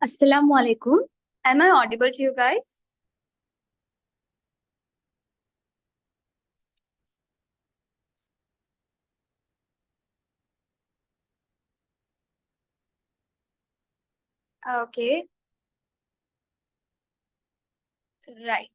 Assalamu alaikum. Am I audible to you guys? Okay, right.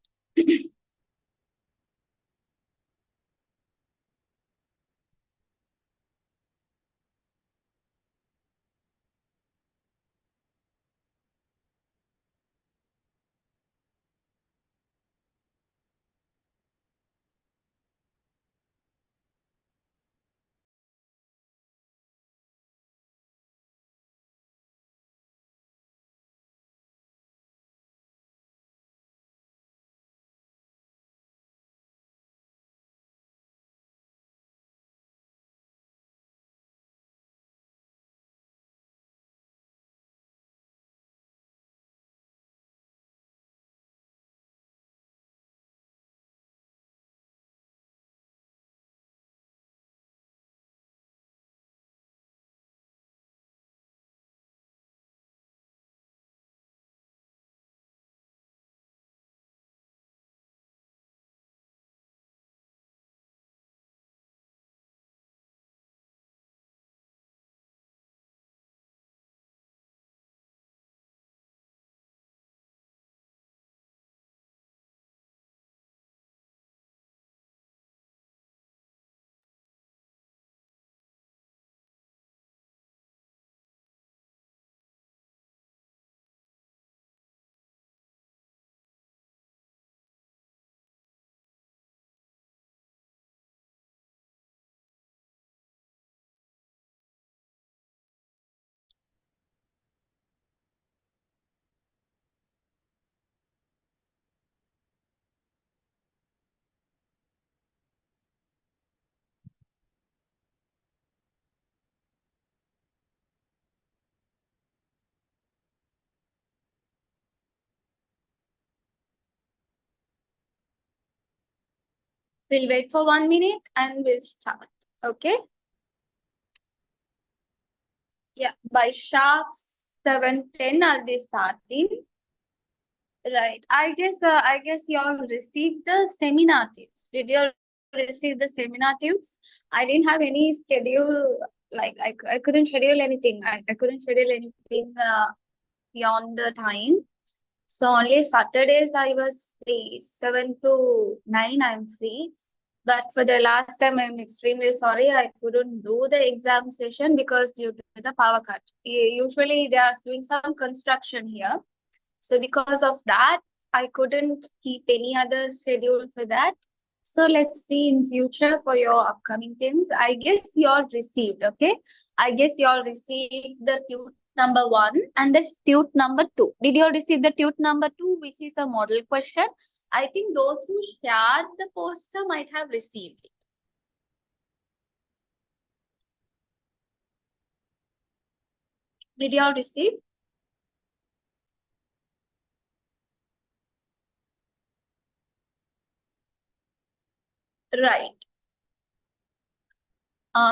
We'll wait for 1 minute and we'll start. Okay? Yeah, by sharp 7:10 I'll be starting. Right. I guess you all received the seminar tips. Did you all receive the seminar tips? I didn't have any schedule, like I couldn't schedule anything. I couldn't schedule anything beyond the time. So only Saturdays I was free. 7 to 9 I'm free. But for the last time, I'm extremely sorry. I couldn't do the exam session because due to the power cut. Usually they are doing some construction here. So because of that, I couldn't keep any other schedule for that. So let's see in future for your upcoming things. I guess you all received, okay? I guess you all received the tute number 1 and the tute number 2. Did you all receive the tute number 2, which is a model question? I think those who shared the poster might have received it. Did you all receive? Right.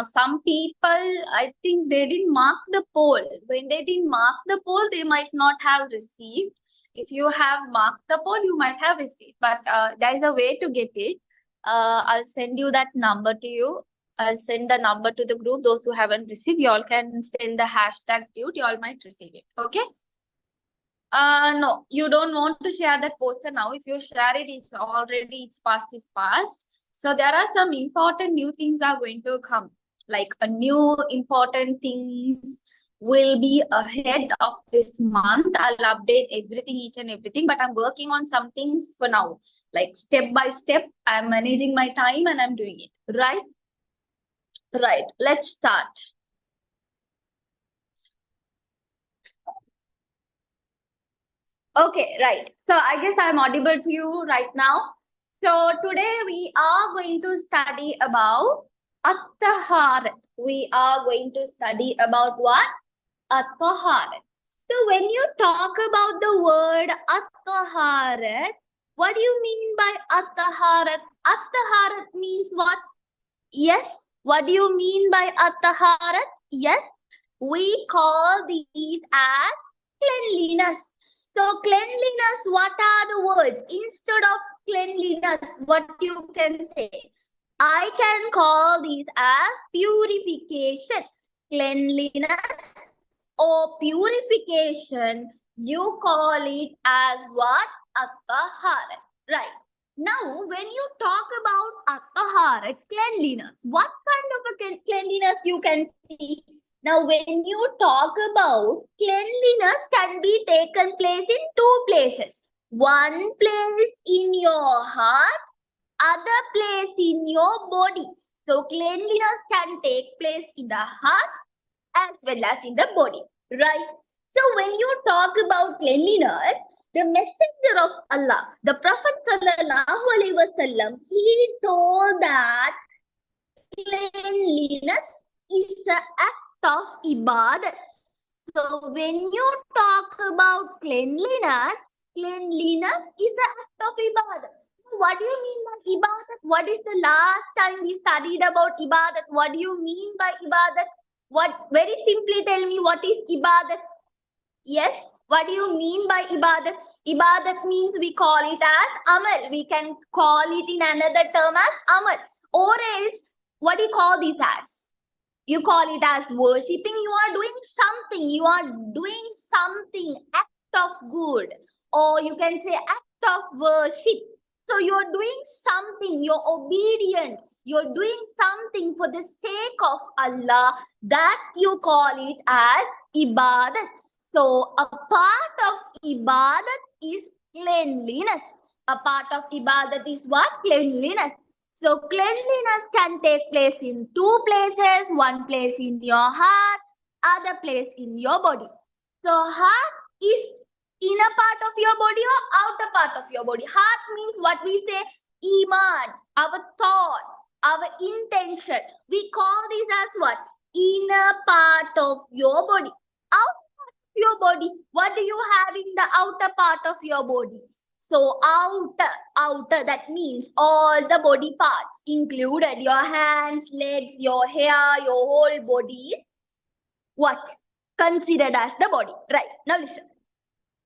Some people, I think they didn't mark the poll. When they didn't mark the poll, they might not have received. If you have marked the poll, you might have received. But there is a way to get it. I'll send you that number to you. I'll send the number to the group. Those who haven't received, you all can send the hashtag tute. You all might receive it. Okay? No, you don't want to share that poster now. If you share it, it's past is past. So there are some important new things are going to come. Like a new important things will be ahead of this month. I'll update everything, each and everything, but I'm working on some things for now. Like step by step, I'm managing my time and I'm doing it. Right? Right. Let's start. Okay, right. So I guess I'm audible to you right now. So today we are going to study about thaharath. We are going to study about what? Thaharath. So when you talk about the word thaharath, what do you mean by thaharath? Thaharath means what? Yes. What do you mean by thaharath? Yes. We call these as Cleanliness. So cleanliness, what are the words? Instead of cleanliness, what you can say? I can call these as purification. Cleanliness or purification, you call it as what? At-taharath. Right. Now, when you talk about at-taharath, cleanliness, what kind of a cleanliness you can see? Now, when you talk about cleanliness can be taken place in two places. One place in your heart, other place in your body. So cleanliness can take place in the heart as well as in the body, right? So when you talk about cleanliness, the messenger of Allah, the Prophet sallallahu alaihi wasallam, he told that cleanliness is the act of ibadat. So when you talk about cleanliness, cleanliness is the act of ibadat. What do you mean by ibadat? What is the last time we studied about ibadat? What do you mean by ibadat? What, very simply tell me, what is ibadat? Yes, what do you mean by ibadat? Ibadat means we call it as amal. We can call it in another term as amal. Or else, what do you call this as? You call it as worshipping. You are doing something. You are doing something, act of good. Or you can say act of worship. So you're doing something. You're obedient. You're doing something for the sake of Allah. That you call it as ibadat. So a part of ibadat is cleanliness. A part of ibadat is what? Cleanliness. So cleanliness can take place in two places. One place in your heart, other place in your body. So heart is inner part of your body or outer part of your body. Heart means what we say, iman, our thought, our intention. We call this as what? Inner part of your body. Outer part of your body. What do you have in the outer part of your body? So outer, that means all the body parts included, your hands, legs, your hair, your whole body is what? Considered as the body. Right. Now listen.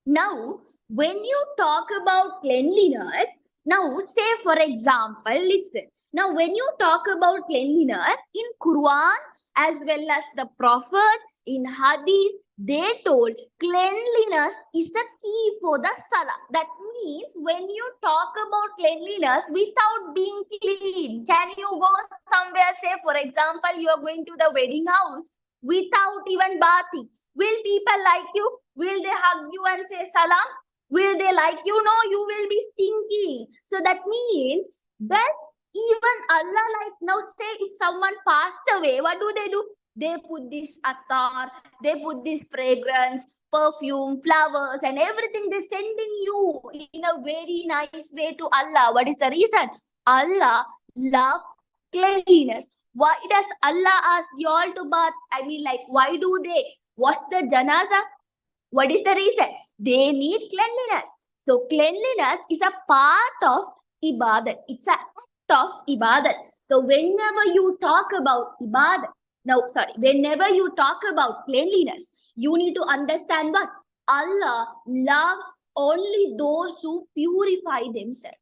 Now, when you talk about cleanliness, now say for example, listen. Now, when you talk about cleanliness in Quran as well as the Prophet in Hadith, they told cleanliness is the key for the Salah. That means when you talk about cleanliness without being clean, can you go somewhere, say for example, you are going to the wedding house without even bathing? Will people like you? Will they hug you and say salam? Will they like you? No, you will be stinking. So that means that even Allah, like now say if someone passed away, what do? They put this attar, they put this fragrance, perfume, flowers and everything. They're sending you in a very nice way to Allah. What is the reason? Allah loves cleanliness. Why does Allah ask you all to bath? I mean, like, why do they wash the janaza? What is the reason? They need cleanliness. So cleanliness is a part of ibadat. It's an act of ibadat. So whenever you talk about ibadat, whenever you talk about cleanliness, you need to understand what? Allah loves only those who purify themselves.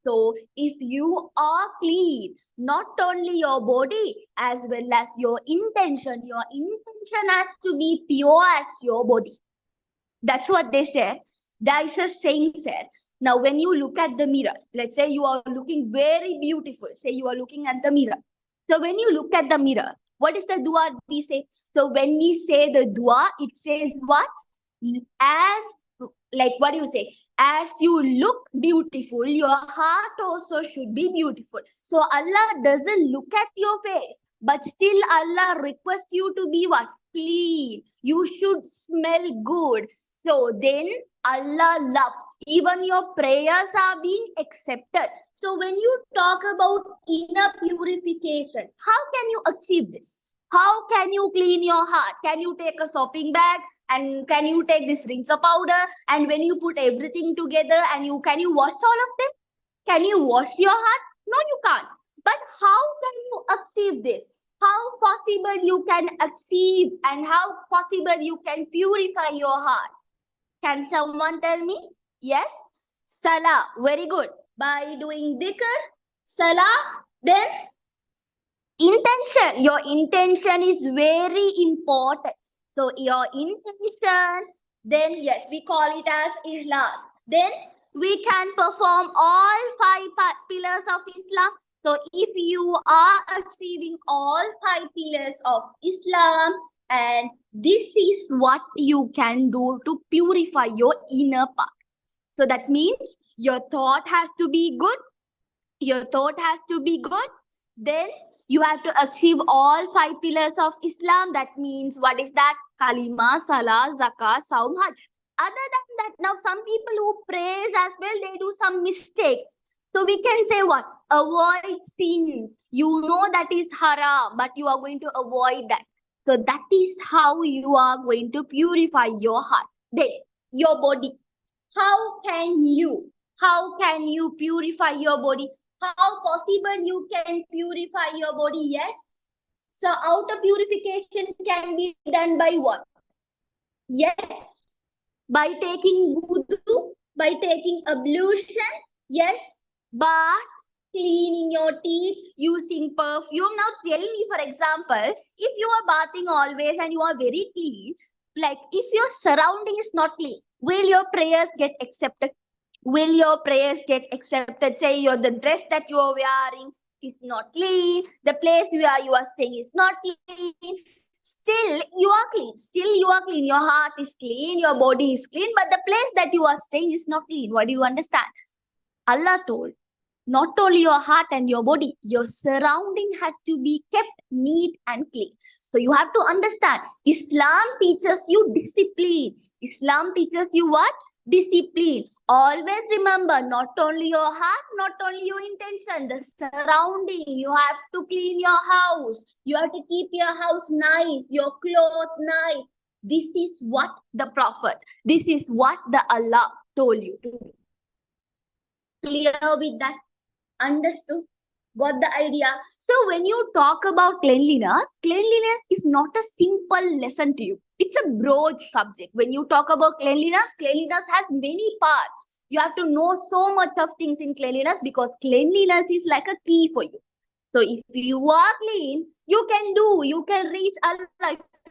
So if you are clean, not only your body as well as your intention has to be pure as your body. That's what they said. There is a saying said. Now, when you look at the mirror, let's say you are looking very beautiful. Say you are looking at the mirror. So when you look at the mirror, what is the dua we say? So when we say the dua, it says what? As, like, what do you say? As you look beautiful, your heart also should be beautiful. So Allah doesn't look at your face, but still Allah requests you to be what? Clean. You should smell good. So then Allah loves. Even your prayers are being accepted. So when you talk about inner purification, how can you achieve this? How can you clean your heart? Can you take a sopping bag and can you take this rinser powder and when you put everything together and can you wash all of them? Can you wash your heart? No, you can't. But how can you achieve this? How possible you can achieve and how possible you can purify your heart? Can someone tell me? Yes? Salah. Very good. By doing dhikr, salah, then intention. Your intention is very important. So your intention, then yes, we call it as Islam. Then we can perform all five pillars of Islam. So if you are achieving all five pillars of Islam, and this is what you can do to purify your inner part. So that means your thought has to be good. Your thought has to be good. Then you have to achieve all five pillars of Islam. That means, what is that? Kalima, Salah, Zakah, Saum, Hajj. Other than that, now some people who praise as well, they do some mistakes. So we can say what? Avoid sins. You know that is haram, but you are going to avoid that. So that is how you are going to purify your heart. Then your body. How can you purify your body? How possible you can purify your body? Yes. So outer purification can be done by what? Yes. By taking wudu, by taking ablution. Yes. Bath, cleaning your teeth, using perfume. Now tell me, for example, if you are bathing always and you are very clean, like if your surrounding is not clean, will your prayers get accepted? Will your prayers get accepted? Say the dress that you are wearing is not clean, the place where you are staying is not clean. Still you are clean. Still you are clean. Your heart is clean, your body is clean, but the place that you are staying is not clean. What do you understand? Allah told, not only your heart and your body, your surrounding has to be kept neat and clean. So you have to understand, Islam teaches you discipline. Islam teaches you what? Discipline. Always remember, not only your heart, not only your intention, the surrounding. You have to clean your house. You have to keep your house nice, your clothes nice. This is what the Prophet, this is what the Allah told you to do. Clear with that? Understood? Got the idea? So when you talk about cleanliness, cleanliness is not a simple lesson to you. It's a broad subject. When you talk about cleanliness, cleanliness has many parts. You have to know so much of things in cleanliness, because cleanliness is like a key for you. So if you are clean, you can reach Allah.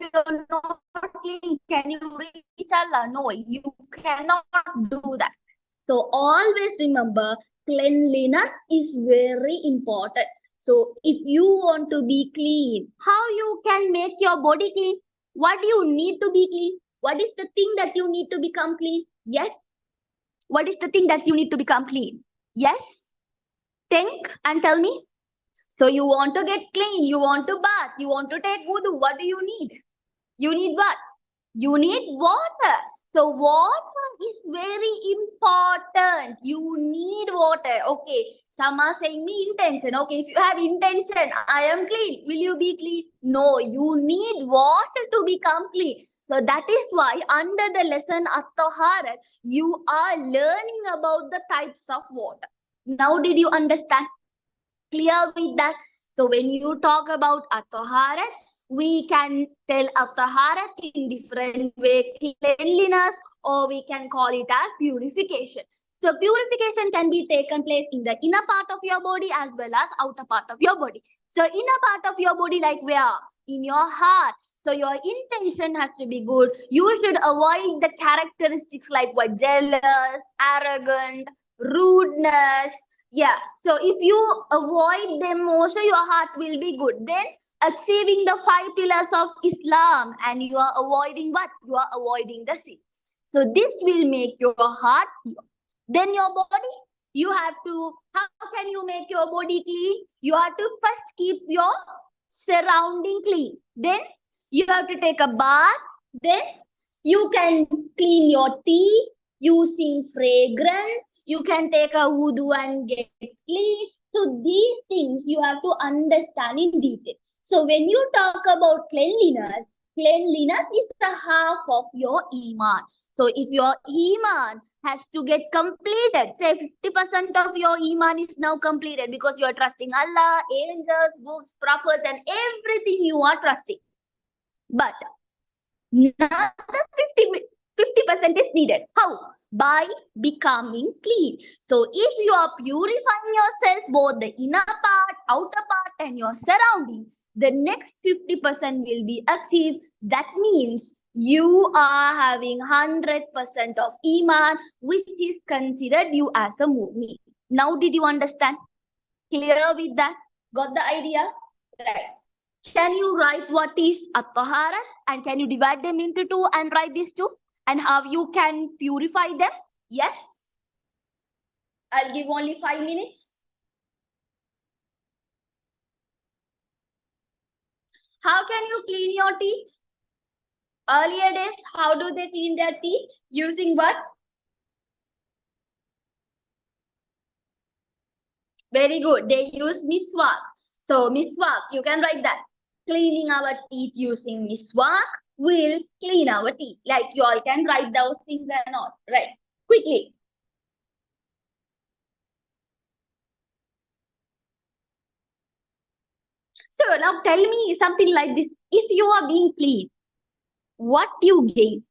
If you're not clean, can you reach Allah? No, you cannot do that. So always remember, cleanliness is very important. So if you want to be clean, how you can make your body clean? What do you need to be clean? What is the thing that you need to become clean? Yes. What is the thing that you need to become clean? Yes. Think and tell me. So you want to get clean, you want to bath, you want to take wudu. What do you need? You need what? You need water. So water is very important. You need water. Okay. Some are saying me intention. Okay, if you have intention, I am clean. Will you be clean? No, you need water to become clean. So that is why under the lesson thaharath, you are learning about the types of water. Now did you understand? Clear with that? So when you talk about thaharath, we can tell thaharath in different way, cleanliness, or we can call it as purification. So purification can be taken place in the inner part of your body as well as outer part of your body. So inner part of your body, like where? In your heart. So your intention has to be good. You should avoid the characteristics like what? Jealous, arrogant, rudeness. Yeah. So if you avoid them also, your heart will be good. Then achieving the 5 pillars of Islam, and you are avoiding what? You are avoiding the sins. So this will make your heart pure. Then your body, you have to, how can you make your body clean? You have to first keep your surrounding clean. Then you have to take a bath. Then you can clean your teeth using fragrance. You can take a wudu and get clean. So these things you have to understand in detail. So when you talk about cleanliness, cleanliness is the half of your iman. So if your iman has to get completed, say 50% of your iman is now completed because you are trusting Allah, angels, books, prophets, and everything you are trusting. But another 50% is needed. How? By becoming clean. So if you are purifying yourself, both the inner part, outer part, and your surrounding, the next 50% will be achieved. That means you are having 100% of Iman, which is considered you as a mu'min. Now did you understand? Clear with that? Got the idea? Right. Can you write what is a thaharath, and can you divide them into two and write these two? And how you can purify them? Yes? I'll give only 5 minutes. How can you clean your teeth? Earlier days, how do they clean their teeth? Using what? Very good. They use miswak. So miswak, you can write that. Cleaning our teeth using miswak will clean our teeth. Like you all can write those things and all. Right. Quickly. So now tell me something like this. If you are being clean, what do you gain?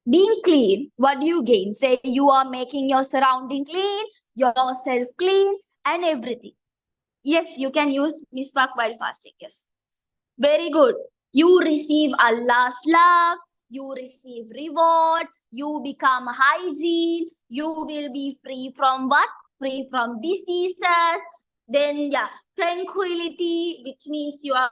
Being clean, what do you gain? Say you are making your surrounding clean, yourself clean, and everything. Yes, you can use miswak while fasting. Yes. Very good. You receive Allah's love. You receive reward. You become hygiene. You will be free from what? Free from diseases. Then, yeah, tranquility, which means you are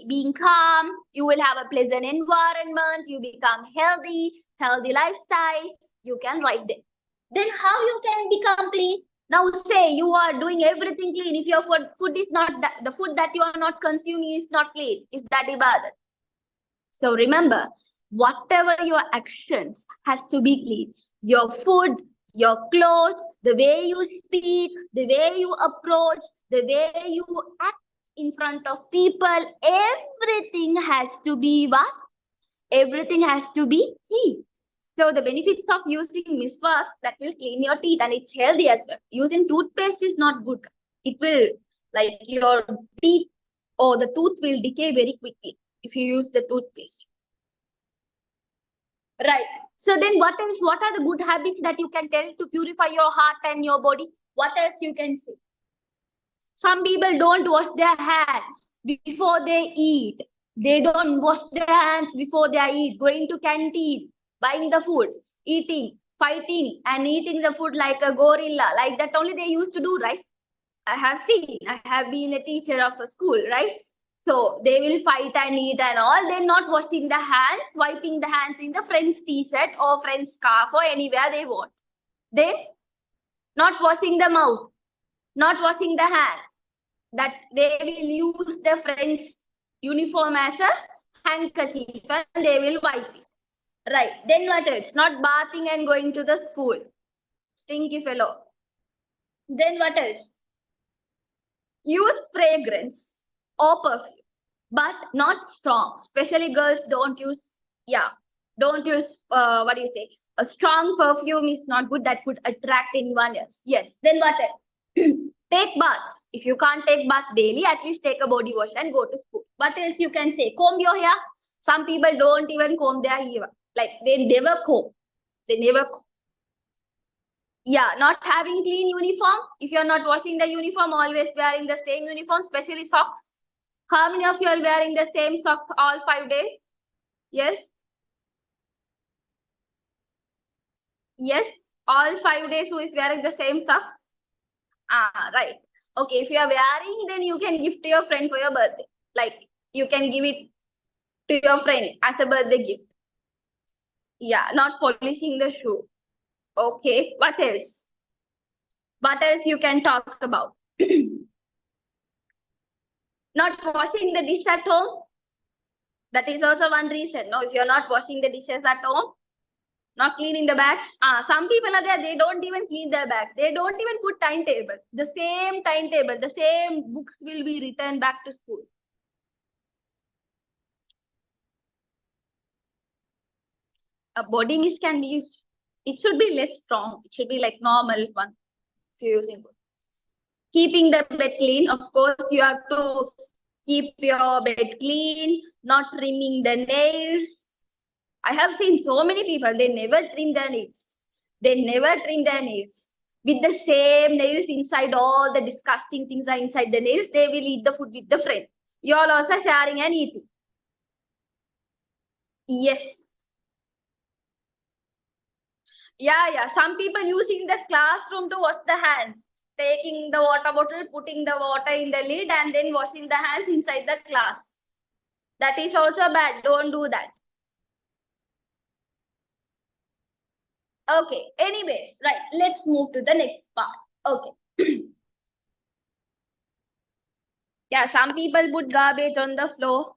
being calm. You will have a pleasant environment. You become healthy lifestyle. You can write them. Then how you can become clean? Now say you are doing everything clean. If your food is not, the food that you are not consuming is not clean, is that ibadat? So remember, whatever your actions has to be clean. Your food, your clothes, the way you speak, the way you approach, the way you act in front of people, everything has to be what? Everything has to be clean. So the benefits of using miswak, that will clean your teeth and it's healthy as well. Using toothpaste is not good. It will, like your teeth or the tooth will decay very quickly if you use the toothpaste. Right. So then what else? What are the good habits that you can tell to purify your heart and your body? What else you can say? Some people don't wash their hands before they eat. They don't wash their hands before they eat. Going to canteen, buying the food, eating, fighting, and eating the food like a gorilla. Like that only they used to do, right? I have seen. I have been a teacher of a school, right? So they will fight and eat and all. They're not washing the hands, wiping the hands in the friend's t-shirt or friend's scarf or anywhere they want. Then not washing the mouth, not washing the hand. That they will use the friend's uniform as a handkerchief and they will wipe it. Right. Then what else? Not bathing and going to the school. Stinky fellow. Then what else? Use fragrance or perfume, but not strong. Especially girls don't use, don't use, what do you say? A strong perfume is not good. That could attract anyone else. Yes. Then what else? Take bath. If you can't take bath daily, at least take a body wash and go to school. What else you can say? Comb your hair. Some people don't even comb their hair. Like they never comb. They never comb. Yeah, not having clean uniform. If you're not washing the uniform, always wearing the same uniform, especially socks. How many of you are wearing the same socks all 5 days? Yes? Yes? All 5 days who is wearing the same socks? Right. Okay, if you are wearing, then you can give to your friend for your birthday. Like, you can give it to your friend as a birthday gift. Yeah, not polishing the shoe. Okay, what else? What else you can talk about? Not washing the dish at home. That is also one reason. No, if you're not washing the dishes at home, not cleaning the bags. Some people are there, they don't even clean their bags. They don't even put timetable. The same timetable, the same books will be returned back to school. A body mist can be used. It should be less strong. It should be like normal one if you're using it. Keeping the bed clean. Of course, you have to keep your bed clean, not trimming the nails. I have seen so many people, they never trim their nails. They never trim their nails. With the same nails inside, all the disgusting things are inside the nails, they will eat the food with the friend. You all also sharing and eating. Yes. Yeah. Some people using the classroom to wash the hands. Taking the water bottle, putting the water in the lid and then washing the hands inside the class. That is also bad. Don't do that. Okay. Anyways, right. Let's move to the next part. Okay. Yeah, some people put garbage on the floor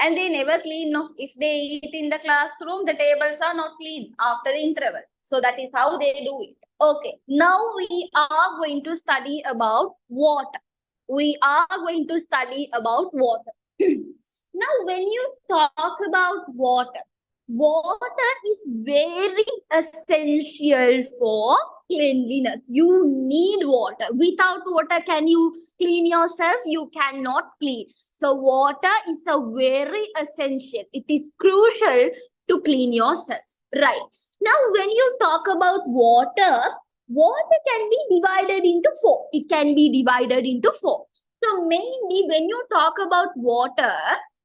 and they never clean. No, if they eat in the classroom, the tables are not clean after the interval. So that is how they do it. Okay, now we are going to study about water. We are going to study about water. Now, when you talk about water, water is very essential for cleanliness. You need water. Without water, can you clean yourself? You cannot clean. So water is a very essential. It is crucial to clean yourself. Right. Now, when you talk about water, water can be divided into four. It can be divided into four. So mainly when you talk about water,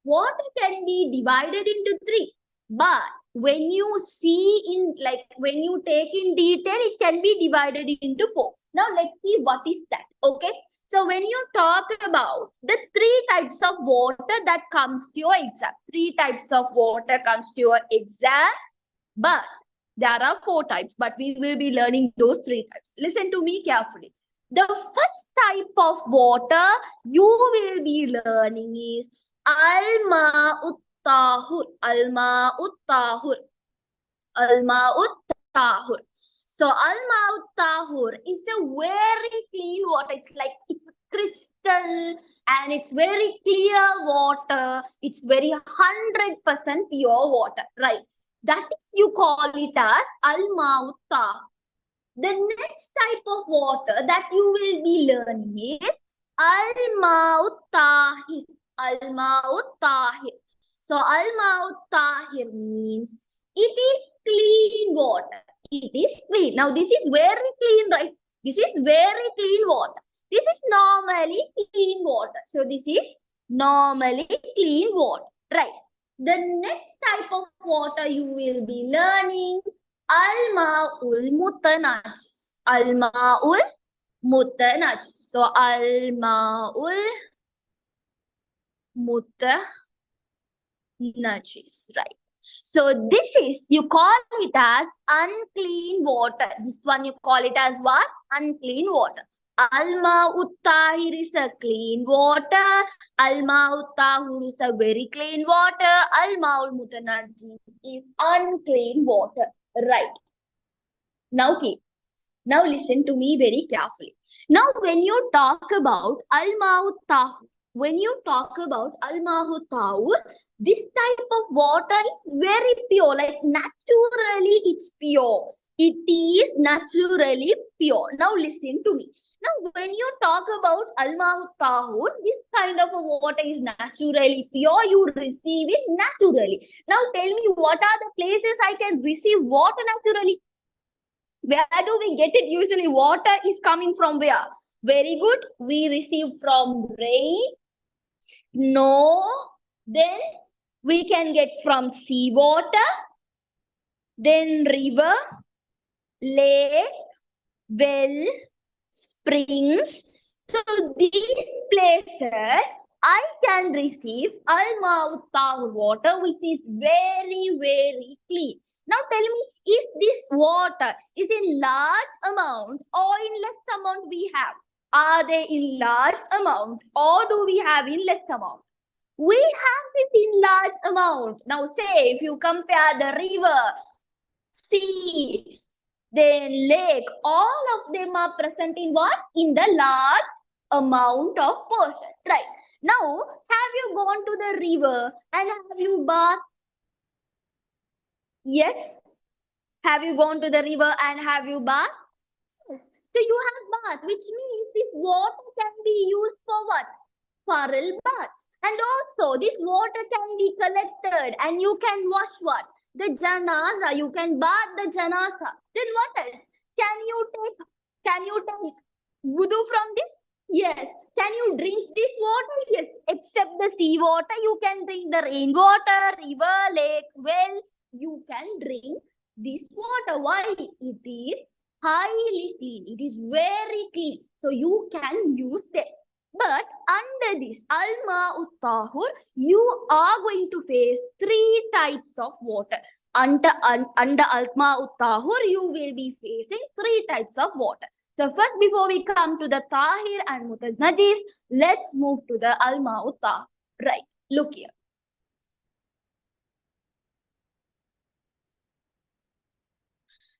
water can be divided into three. But when you see in, like, when you take in detail, it can be divided into four. Now let's see what is that. Okay. So when you talk about the three types of water that comes to your exam, three types of water comes to your exam, but there are four types, but we will be learning those three types. Listen to me carefully. The first type of water you will be learning is Alma Tahur. Alma Tahur. Alma Tahur. So Alma Tahur is a very clean water. It's like, it's crystal and it's very clear water. It's very 100% pure water, right? That is, you call it as Alma Tahur. The next type of water that you will be learning is Alma Tahir. Alma Tahir. So Alma Tahir means it is clean water. It is clean. Now this is very clean, right? This is very clean water. This is normally clean water. So this is normally clean water, right? The next type of water you will be learning, Al-Ma'ul Mutanajis. Al-Ma'ul Mutanajis. So Al-Ma'ul Mutanajis, right? So this is, you call it as unclean water. This one you call it as what? Unclean water. Alma Tahir is a clean water. Alma Tahur is a very clean water. Alma Mutanajis is unclean water. Right. Now keep. Now listen to me very carefully. Now when you talk about Alma Tahur, when you talk about Alma Tahur, this type of water is very pure. Like naturally it's pure. It is naturally pure. Now listen to me. Now when you talk about Alma Tahur, this kind of a water is naturally pure. You receive it naturally. Now tell me, what are the places I can receive water naturally? Where do we get it? Usually water is coming from where? Very good. We receive from rain, snow, then we can get from seawater, then river, lake, well, springs. So these places I can receive Al-Ma'utah water, which is very, very clean. Now tell me, is this water is in large amount or in less amount we have? Are they in large amount or do we have in less amount? We have it in large amount. Now say if you compare the river, sea, then lake, all of them are present in what? In the large amount of portion. Right. Now, have you gone to the river and have you bathed? Yes. Have you gone to the river and have you bathed? Yes. So you have bath, which means this water can be used for what? Puddle baths. And also, this water can be collected and you can wash what? The janasa. You can bath the janasa. Then what else? Can you take wudu from this? Yes. Can you drink this water? Yes. Except the sea water, you can drink the rainwater, river, lakes, well, you can drink this water. Why? It is highly clean. It is very clean. So you can use them. But under this Alma Uttahur, you are going to face three types of water. Under Alma Uttahur, you will be facing three types of water. So first, before we come to the Tahir and Mutanajis, let's move to the Alma Uttahur. Right, look here.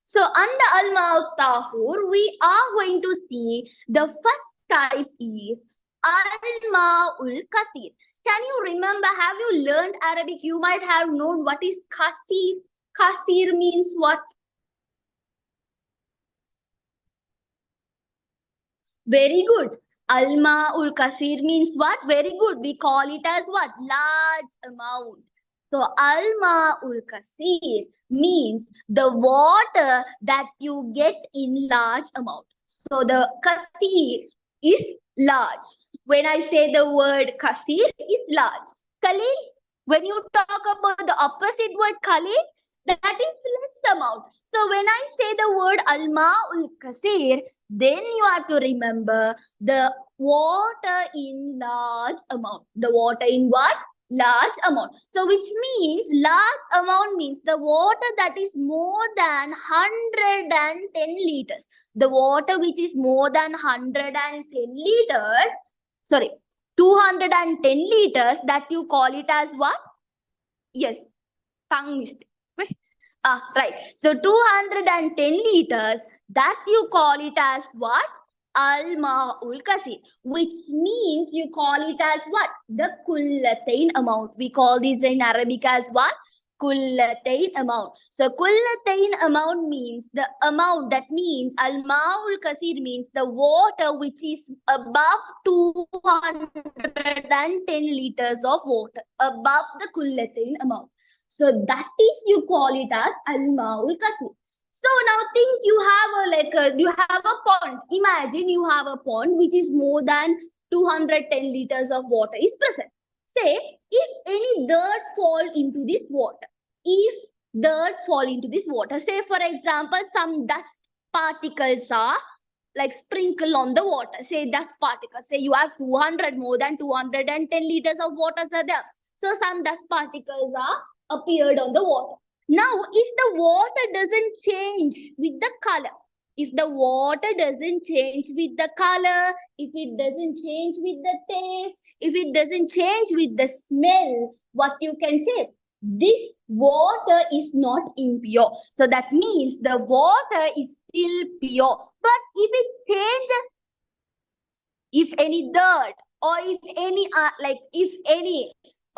So under Alma Uttahur, we are going to see the first type is Al-Ma'ul Kasir. Can you remember, have you learned Arabic? You might have known what is Kasir. Kasir means what? Very good. Al-Ma'ul Kasir means what? Very good. We call it as what? Large amount. So Al-Ma'ul Kasir means the water that you get in large amount. So the Kasir is large. When I say the word kasir, is large. Kalil, when you talk about the opposite word kalil, that is less amount. So when I say the word alma'ul kasir, then you have to remember the water in large amount. The water in what? Large amount. So which means large amount means the water that is more than 110 liters. The water which is more than 110 liters, sorry, 210 liters, that you call it as what? Yes, tongue mistake. Right. So 210 liters, that you call it as what? Al-Ma'ul Kasir, which means you call it as what? The Kullatain amount. We call this in Arabic as what? Kullatain amount. So Kullatain amount means the amount, that means Al-Ma'ul Kasir means the water which is above 210 liters of water, above the Kullatain amount. So that is, you call it as Al-Ma'ul Kasir. So now think you have a pond. Imagine you have a pond which is more than 210 liters of water is present. Say, if any dirt fall into this water, say for example, some dust particles are like sprinkle on the water, say dust particles, say you have more than 210 liters of water are there. So some dust particles are appeared on the water. Now, if the water doesn't change with the color, if the water doesn't change with the color, if it doesn't change with the taste, if it doesn't change with the smell, what you can say? This water is not impure. So that means the water is still pure. But if it changes, if any dirt or if any,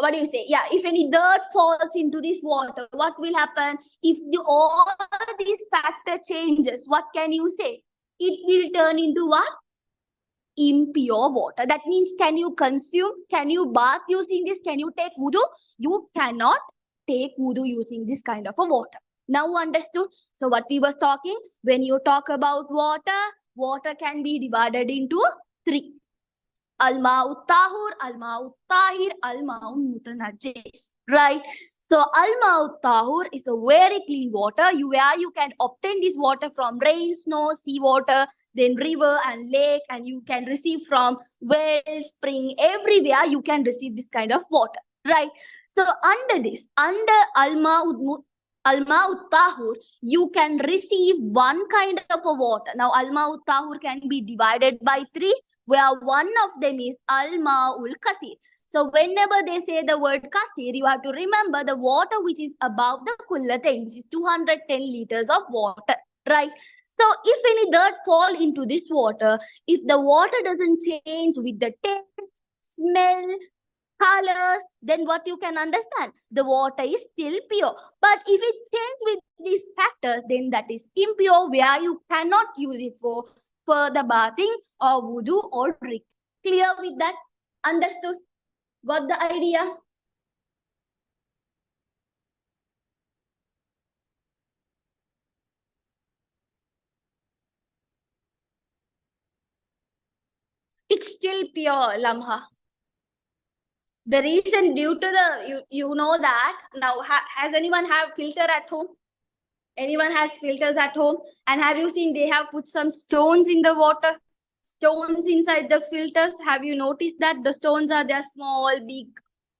if any dirt falls into this water, what will happen? If all these factor changes, what can you say? It will turn into what? Impure water. That means, can you consume? Can you bath using this? Can you take wudu? You cannot take wudu using this kind of a water. Now understood? So what we was talking, when you talk about water, water can be divided into three. Al-Ma'ut Tahur, Al-Ma'ut Tahir, Al-Ma'ut Mutanajjis. Right? So Al-Ma'ut Tahur is a very clean water where you can obtain this water from rain, snow, sea water, then river and lake, and you can receive from well, spring, everywhere you can receive this kind of water. Right? So under Al-Ma'ut Tahur, you can receive one kind of a water. Now Al-Ma'ut Tahur can be divided by three, where one of them is Al-Ma'ul Kasir. So whenever they say the word Kasir, you have to remember the water which is above the Kullatain, which is 210 liters of water, right? So if any dirt fall into this water, if the water doesn't change with the taste, smell, colors, then what you can understand? The water is still pure. But if it changes with these factors, then that is impure, where you cannot use it for further bathing or wudu or drink. Clear with that? Understood? Got the idea? It's still pure, Lamha. The reason due to the, you know that now, has anyone have filter at home? Anyone has filters at home? And have you seen they have put some stones in the water? Stones inside the filters. Have you noticed that the stones are there, small,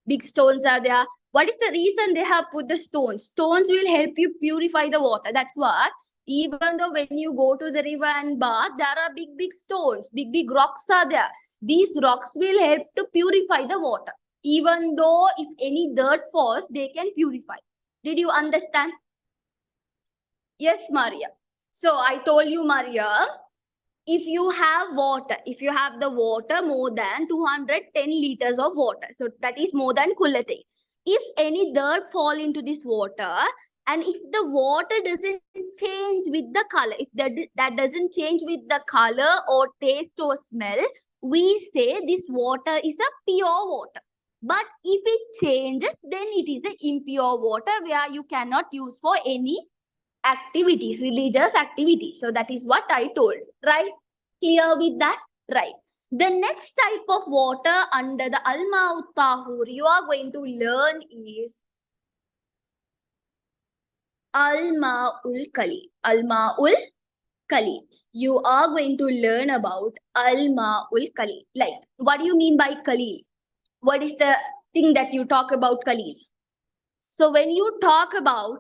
big stones are there? What is the reason they have put the stones? Stones will help you purify the water. That's what. Even though when you go to the river and bath, there are big stones, big rocks are there. These rocks will help to purify the water. Even though if any dirt falls, they can purify. Did you understand? Yes, Maria. So I told you, Maria, if you have water, if you have the water more than 210 liters of water, so that is more than kullate. If any dirt fall into this water, and if the water doesn't change with the color, if that doesn't change with the color or taste or smell, we say this water is a pure water. But if it changes, then it is an impure water where you cannot use for any activities, religious activities. So that is what I told, right? Clear with that? Right. The next type of water under the Alma Tahur you are going to learn is Alma ul Kali. Alma ul Kali. You are going to learn about Alma ul Kali. Like, what do you mean by Kali? What is the thing that you talk about Kali? So when you talk about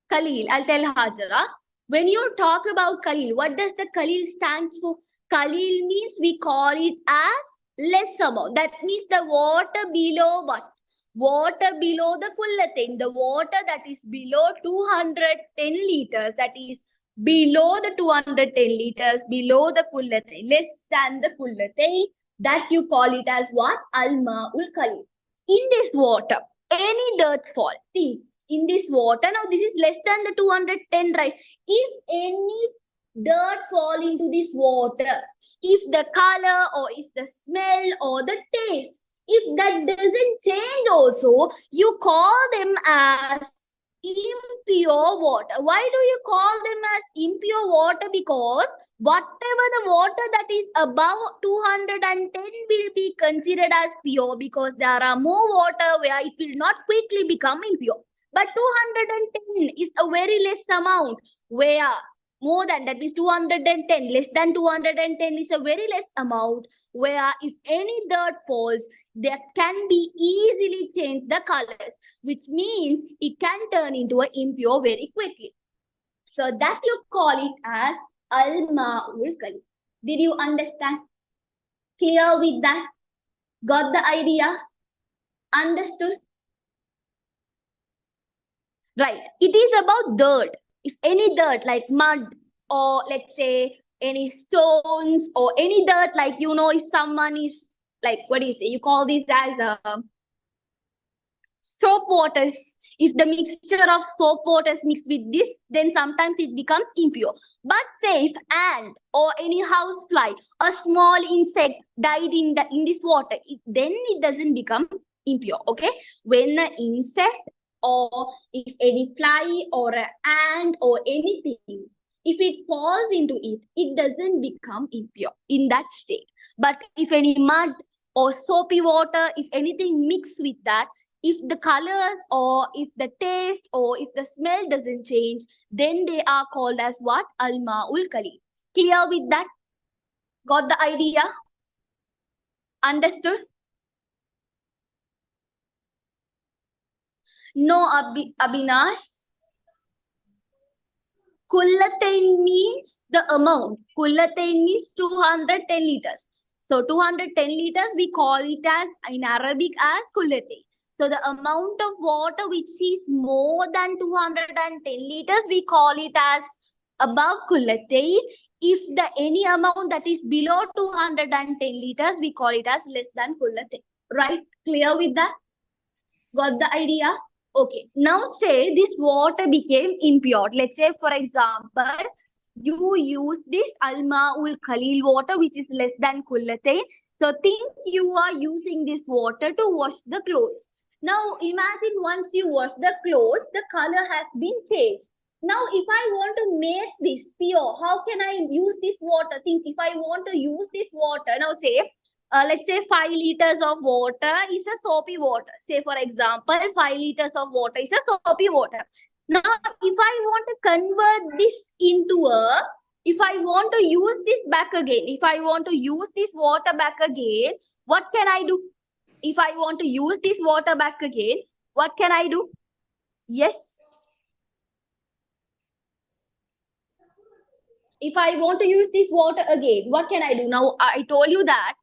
Khalil, I'll tell Hajara. When you talk about Khalil, what does the Khalil stands for? Khalil means we call it as less amount. That means the water below what? Water below the kullatain. The water that is below 210 liters. That is below the 210 liters, below the kullatain, less than the kullatain. That you call it as what? Al-Ma'ul Khalil. In this water, any dirt fall. Think in this water. Now, this is less than the 210, right? If any dirt fall into this water, if the color or if the smell or the taste, if that doesn't change also, you call them as impure water. Why do you call them as impure water? Because whatever the water that is above 210 will be considered as pure, because there are more water where it will not quickly become impure. But 210 is a very less amount, where more than that means 210, less than 210 is a very less amount, where if any dirt falls, there can be easily change the colors, which means it can turn into an impure very quickly. So that you call it as al-ma'ul kali. Did you understand? Clear with that? Got the idea? Understood? Right. It is about dirt. If any dirt like mud or let's say any stones or any dirt, like, you know, if someone is like, what do you say? You call this as soap waters. If the mixture of soap waters mixed with this, then sometimes it becomes impure. But say if ant or any housefly, a small insect died in this water, then it doesn't become impure. Okay, when an insect or if any fly or an ant or anything, if it falls into it, it doesn't become impure in that state. But if any mud or soapy water, if anything mixed with that, if the colors or if the taste or if the smell doesn't change, then they are called as what? Al-Ma'ul Kali. Clear with that? Got the idea? Understood? No, Abhinash. Kullatain means the amount. Kullatain means 210 liters. So 210 liters, we call it as, in Arabic, as kullatain. So the amount of water which is more than 210 liters, we call it as above kullatain. If the any amount that is below 210 liters, we call it as less than kullatain. Right? Clear with that? Got the idea? Okay. Now say this water became impure. Let's say, for example, you use this al-ma'ul qalil water, which is less than kullatain. So think you are using this water to wash the clothes. Now imagine once you wash the clothes, the color has been changed. Now if I want to make this pure, how can I use this water? Think if I want to use this water, now say, let's say 5 liters of water is a soapy water. Say for example, 5 liters of water is a soapy water. Now, if I want to convert this into if I want to use this back again, if I want to use this water back again, what can I do? If I want to use this water back again, what can I do? Yes. If I want to use this water again, what can I do? Now, I told you that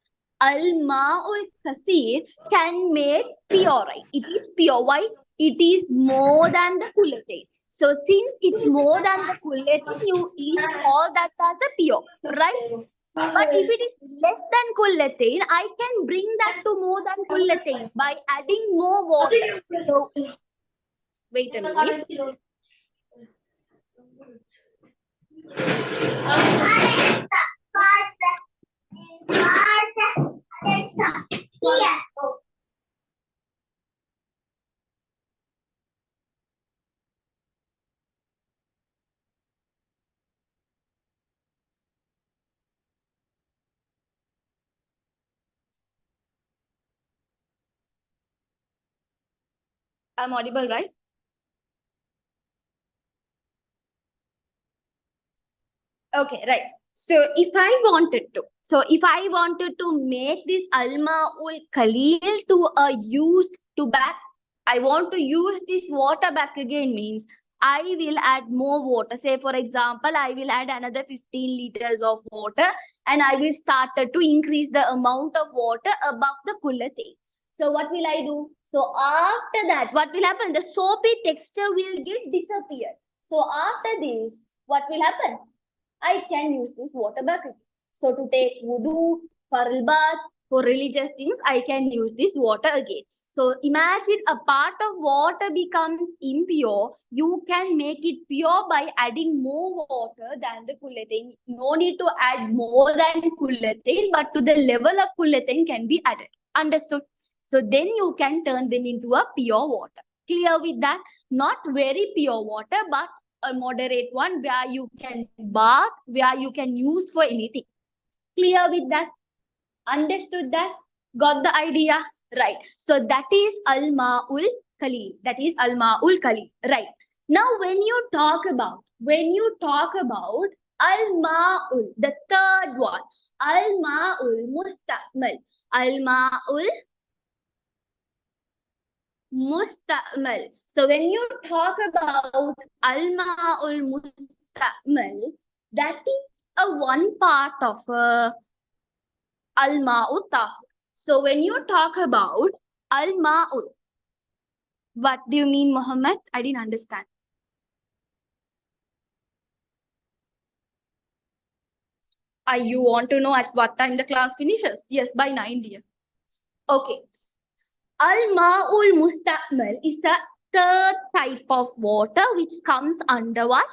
al-ma'ul kaseer can make pure, right? It is pure. Why? It is more than the kullatain. So, since it's more than the kullatain, you call that as a pure, right? But if it is less than kullatain, I can bring that to more than kullatain by adding more water. So, wait a minute. I'm audible, right? Okay, right. So if I wanted to make this al-ma'ul qalil to a used to back, I want to use this water back again means I will add more water. Say for example, I will add another 15 liters of water and I will start to increase the amount of water above the kullatain. So what will I do? So after that, what will happen? The soapy texture will get disappeared. So after this, what will happen? I can use this water back again. So to take wudu, for baths, for religious things, I can use this water again. So imagine a part of water becomes impure. You can make it pure by adding more water than the kullatain. No need to add more than kullatain, but to the level of kullatain can be added. Understood? So then you can turn them into a pure water. Clear with that? Not very pure water, but a moderate one where you can bath, where you can use for anything. Clear with that? Understood that? Got the idea? Right. So that is al-ma'ul qalil. That is al-ma'ul qalil. Right. Now when you talk about al-ma'ul, the third one, al-ma'ul musta'mal. Al-ma'ul musta'mal. So when you talk about al-ma'ul musta'mal, that is a one part of al-ma'u tahur. So when you talk about al-ma'ul, what do you mean, Muhammad? I didn't understand. You want to know at what time the class finishes? Yes, by 9 dear. Okay. Al-ma'ul musta'mal is a third type of water which comes under what?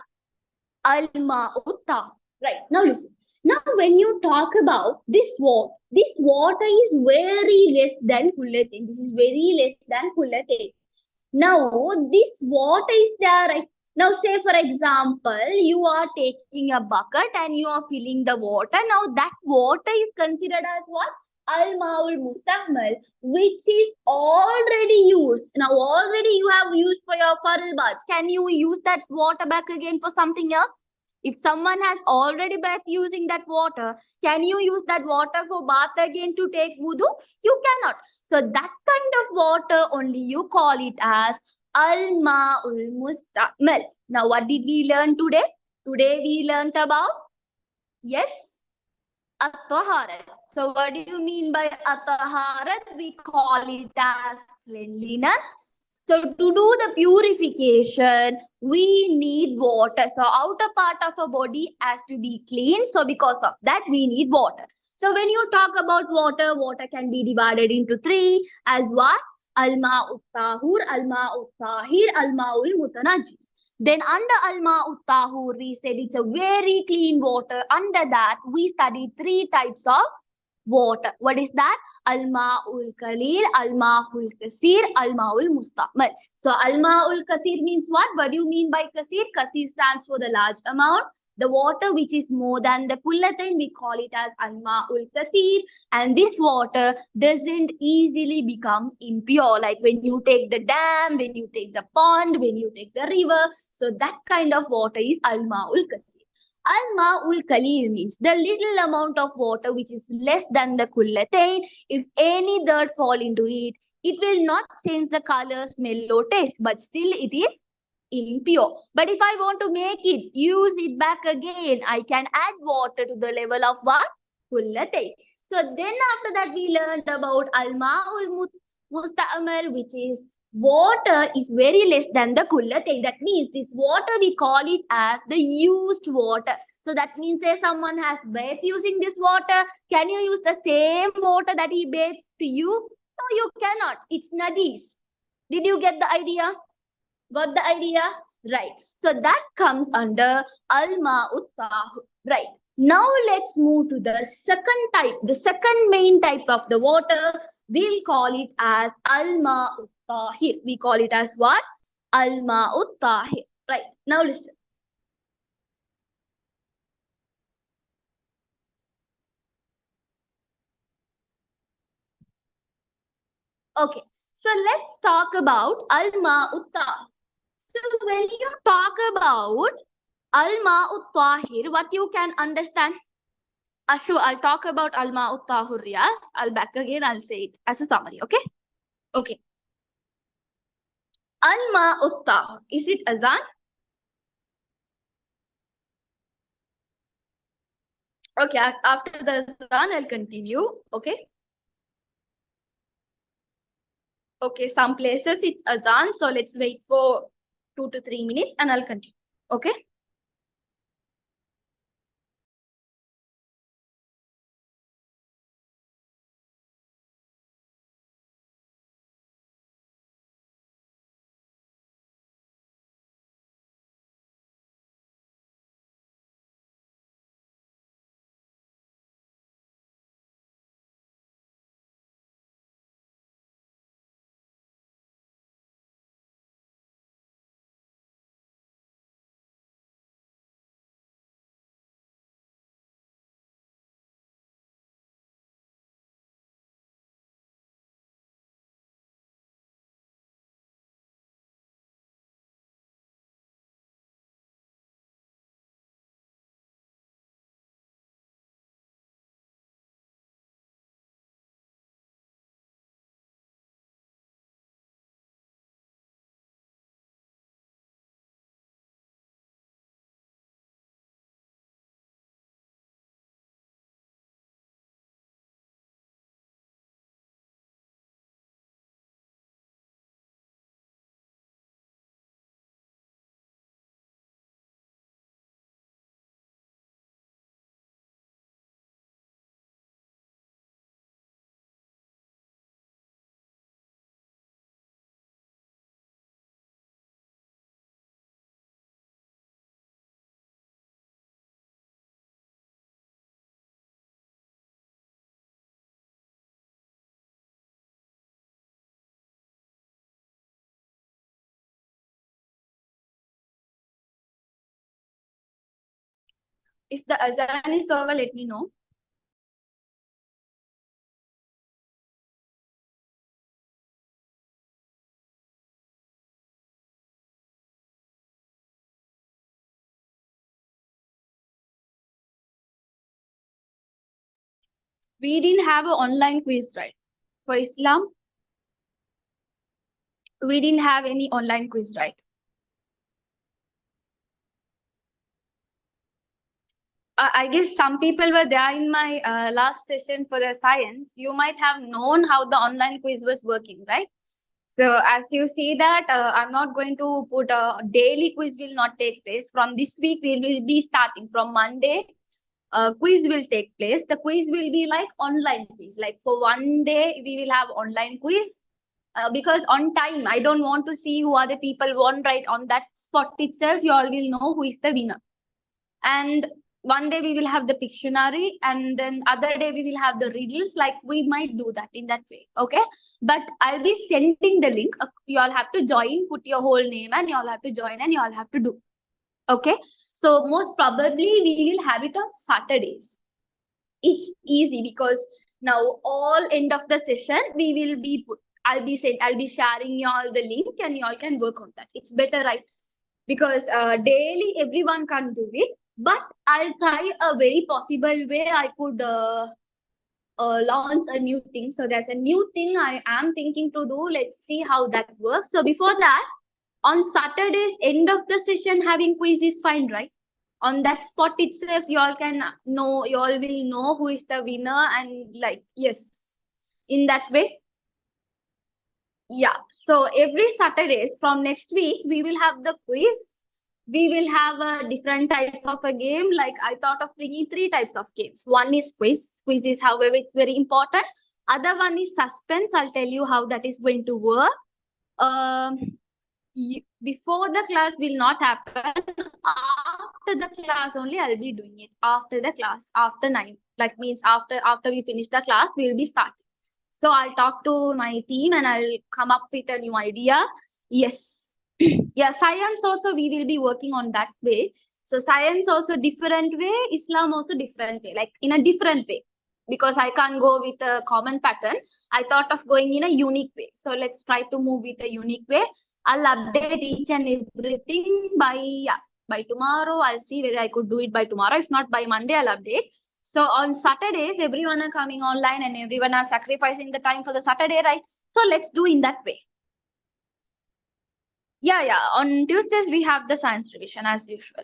Al-ma'u tahur. Right. Now listen. Now when you talk about this water is very less than kullatain. This is very less than kullatain. Now this water is there, right? Now say for example, you are taking a bucket and you are filling the water. Now that water is considered as what? Al-ma'ul mustahmal, which is already used. Now already you have used for your faril baths. Can you use that water back again for something else? If someone has already bath using that water, can you use that water for bath again to take wudu? You cannot. So that kind of water only you call it as al-ma'ul musta'mal. Now what did we learn today? Today we learnt about, yes, thaharath. So what do you mean by thaharath? We call it as cleanliness. So to do the purification, we need water. So outer part of our body has to be clean. So because of that, we need water. So when you talk about water, water can be divided into three as what? Al-ma'u tahur, al-ma'u tahir, al-ma'ul mutanajjis. Then under Alma Uttahur, we said it's a very clean water. Under that, we studied 3 types of water. What is that? Alma-ul Khalil, Alma-ul Kasir, Alma-ul Mustamal. So Alma-ul Kasir means what? What do you mean by Kasir? Kasir stands for the large amount. The water which is more than the kullatain, we call it as Alma-ul Kasir. And this water doesn't easily become impure. Like when you take the dam, when you take the pond, when you take the river. So that kind of water is Alma-ul Kasir. Al-Ma'ul Qalil means the little amount of water which is less than the kullatain. If any dirt fall into it, it will not change the color, smell or taste, but still it is impure. But if I want to make it, use it back again, I can add water to the level of what? Kullatain. So then after that we learned about Al-Ma'ul Musta'mal, which is water is very less than the kullatain. That means this water we call it as the used water. So that means say someone has bathed using this water. Can you use the same water that he bathed to you? No, you cannot. It's najis. Did you get the idea? Got the idea? Right. So that comes under Alma Uttahu. Right. Now let's move to the second type. The second main type of the water, we'll call it as Alma Uttahir. We call it as what? Alma Uttahir. Right. Now listen. Okay. So let's talk about Alma Uttahir. So when you talk about Alma Uttahir, what you can understand? Ashu, I'll talk about Alma Uttahur Riyas. I'll back again, I'll say it as a summary, okay? Okay. Alma Uttahur. Is it azan? Okay, after the azan, I'll continue, okay? Okay, some places it's azan, so let's wait for 2 to 3 minutes and I'll continue, okay? If the azan is over, let me know. We didn't have an online quiz, right? For Islam, we didn't have any online quiz, right? I guess some people were there in my last session for the science. You might have known how the online quiz was working, right? So as you see that, I'm not going to put a daily quiz will not take place. From this week, we will be starting from Monday. Quiz will take place. The quiz will be like online quiz. Like for one day, we will have online quiz. because on time, I don't want to see who are the people won, right? On that spot itself, you all will know who is the winner. And one day we will have the Pictionary, and then other day we will have the riddles. Like, we might do that in that way, okay? But I'll be sending the link. You all have to join, put your whole name, and you all have to join, and you all have to do. Okay? So most probably we will have it on Saturdays. It's easy because now all end of the session we will be put. I'll be sharing you all the link, and you all can work on that. It's better, right? Because daily everyone can't do it, but I'll try a very possible way I could launch a new thing. So there's a new thing I am thinking to do. Let's see how that works. So before that, on Saturdays, end of the session, having quiz is fine, right? On that spot itself, you all can know, you all will know who is the winner, and like, yes, in that way. Yeah, so every Saturdays from next week, we will have the quiz. We will have a different type of a game. Like, I thought of bringing 3 types of games. One is quiz. Quiz is, however, it's very important. Other one is suspense. I'll tell you how that is going to work. Before the class will not happen. After the class only I'll be doing it. After the class, after 9. Like, means after we finish the class, we'll be starting. So I'll talk to my team and I'll come up with a new idea. Yes. Yeah, science also we will be working on that way. So science also different way, Islam also different way, like in a different way. Because I can't go with a common pattern. I thought of going in a unique way. So let's try to move with a unique way. I'll update each and everything by tomorrow. I'll see whether I could do it by tomorrow. If not, by Monday, I'll update. So on Saturdays, everyone are coming online and everyone are sacrificing the time for the Saturday, right? So let's do in that way. Yeah. On Tuesdays, we have the science revision as usual.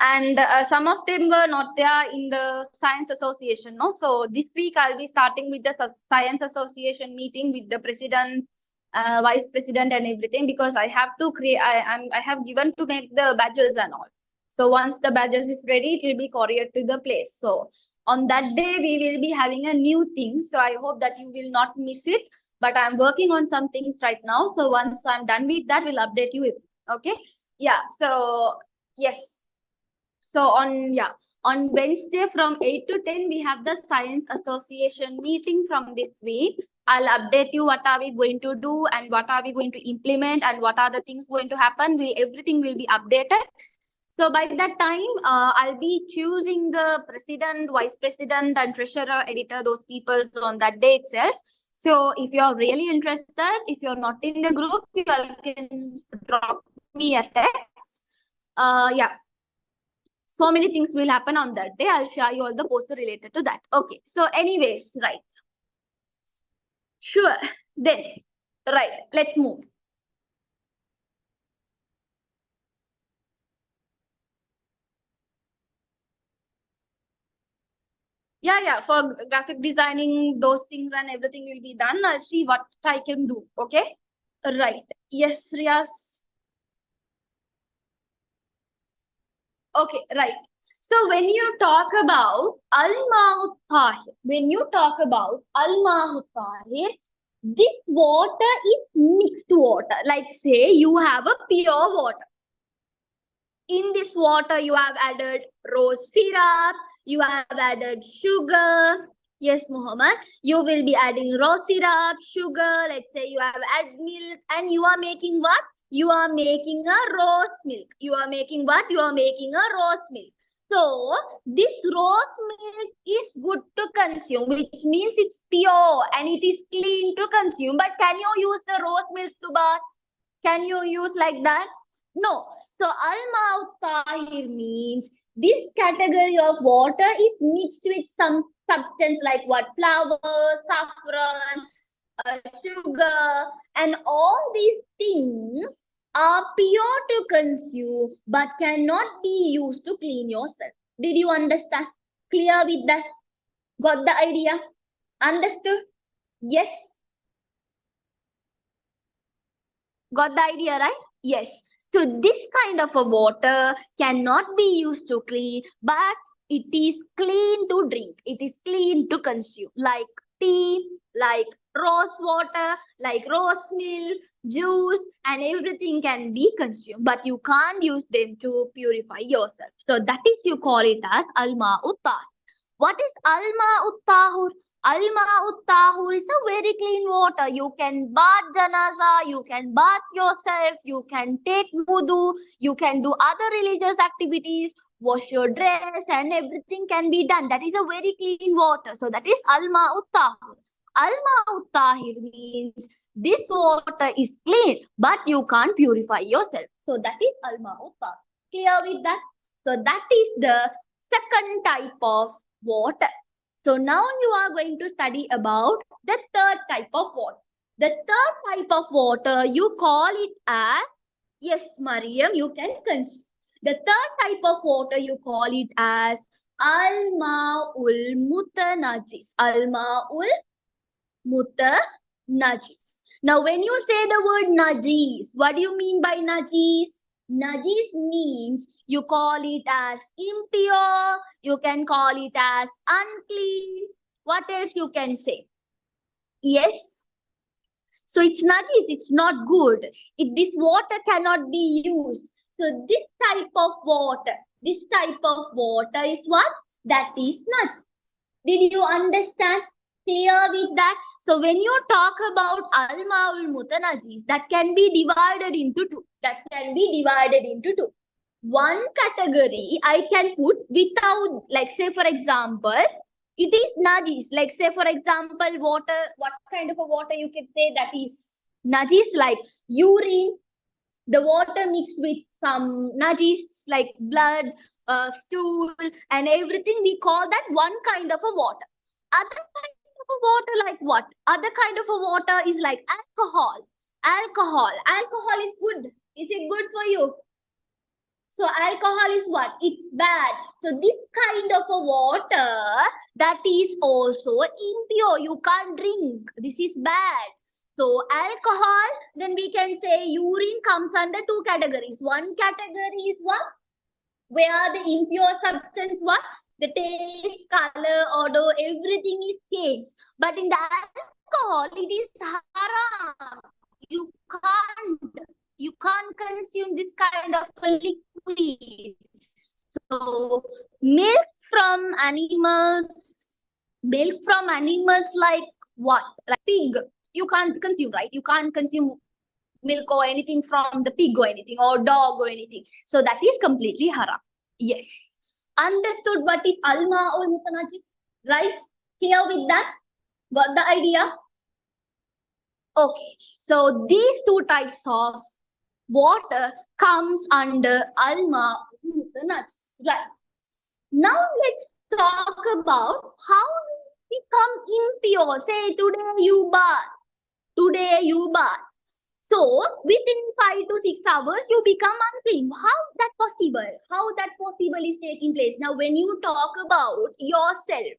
And some of them were not there in the science association, no? So this week I'll be starting with the science association meeting with the president, vice president and everything, because I have to create, I have given to make the badges and all. So once the badges is ready, it will be couriered to the place. So on that day, we will be having a new thing. So I hope that you will not miss it. But I'm working on some things right now. So once I'm done with that, we'll update you. Okay. Yeah. So yes. So on Wednesday from 8 to 10, we have the Science Association meeting from this week. I'll update you what are we going to do and what are we going to implement and what are the things going to happen. Everything will be updated. So by that time, I'll be choosing the president, vice president and treasurer, editor, those people on that day itself. So if you're really interested, if you're not in the group, you can drop me a text. Yeah. So many things will happen on that day. I'll share you all the posts related to that. Okay. So anyways, right. Sure. Then, right. Let's move. Yeah. For graphic designing, those things and everything will be done. I'll see what I can do. Okay. Right. Yes, Riyas. Okay, right. So when you talk about Al-Ma'ut Tahir, this water is mixed water. Like, say you have a pure water. In this water, you have added rose syrup, you have added sugar. Yes, Muhammad, you will be adding rose syrup, sugar. Let's say you have added milk, and you are making what? You are making a rose milk. You are making what? You are making a rose milk. So, this rose milk is good to consume, which means it's pure and it is clean to consume. But can you use the rose milk to bath? Can you use like that? No. So, Al-Ma'ut Tahir means this category of water is mixed with some substance like what? Flour, saffron, sugar, and all these things are pure to consume but cannot be used to clean yourself. Did you understand? Clear with that? Got the idea? Understood? Yes. Got the idea, right? Yes. So this kind of a water cannot be used to clean, but it is clean to drink. It is clean to consume. Like tea, like Rose water, like rose milk, juice, and everything can be consumed, but you can't use them to purify yourself. So that is, you call it as alma uttar. What is alma uttahur? Alma uttahur is a very clean water. You can bath janaza, you can bath yourself, you can take wudu, you can do other religious activities, wash your dress, and everything can be done. That is a very clean water. So that is alma uttahur. Alma uttahir means this water is clean, but you can't purify yourself. So that is alma uttahir. Clear with that? So that is the second type of water. So now you are going to study about the third type of water. The third type of water, you call it as, yes, Mariam, you can consume. The third type of water, you call it as al-ma'ul mutanajis. Al-ma'ul mutanajis. Now, when you say the word najis, what do you mean by najis? Najis means you call it as impure, you can call it as unclean. What else you can say? Yes. So it's najis, it's not good. This water cannot be used. So this type of water is what? That is najis. Did you understand? Clear with that? So when you talk about al-ma'ul mutanajis, that can be divided into two. One category I can put without, like say for example, it is najis. Like say for example, water, what kind of a water you can say that is najis? Like urine, the water mixed with some najis like blood, stool, and everything. We call that one kind of a water. Other kind of a water like what? Other kind of a water is like alcohol. Alcohol is good. Is it good for you? So alcohol is what? It's bad. So this kind of a water, that is also impure. You can't drink. This is bad. So alcohol, then we can say urine comes under two categories. One category is what? Where the impure substance, what? The taste, color, odor, everything is changed. But in the alcohol, it is haram. You can't consume this kind of liquid. So milk from animals like what? Like pig. You can't consume, right? You can't consume milk or anything from the pig or anything, or dog or anything. So that is completely haram. Yes. Understood what is alma or mutanajis? Rice? Clear with that? Got the idea? Okay. So these two types of water comes under alma or mutanajis. Right. Now let's talk about how we become impure. Say today you bath. So within 5 to 6 hours, you become unclean. How that possible? How that possible is taking place? Now, when you talk about yourself,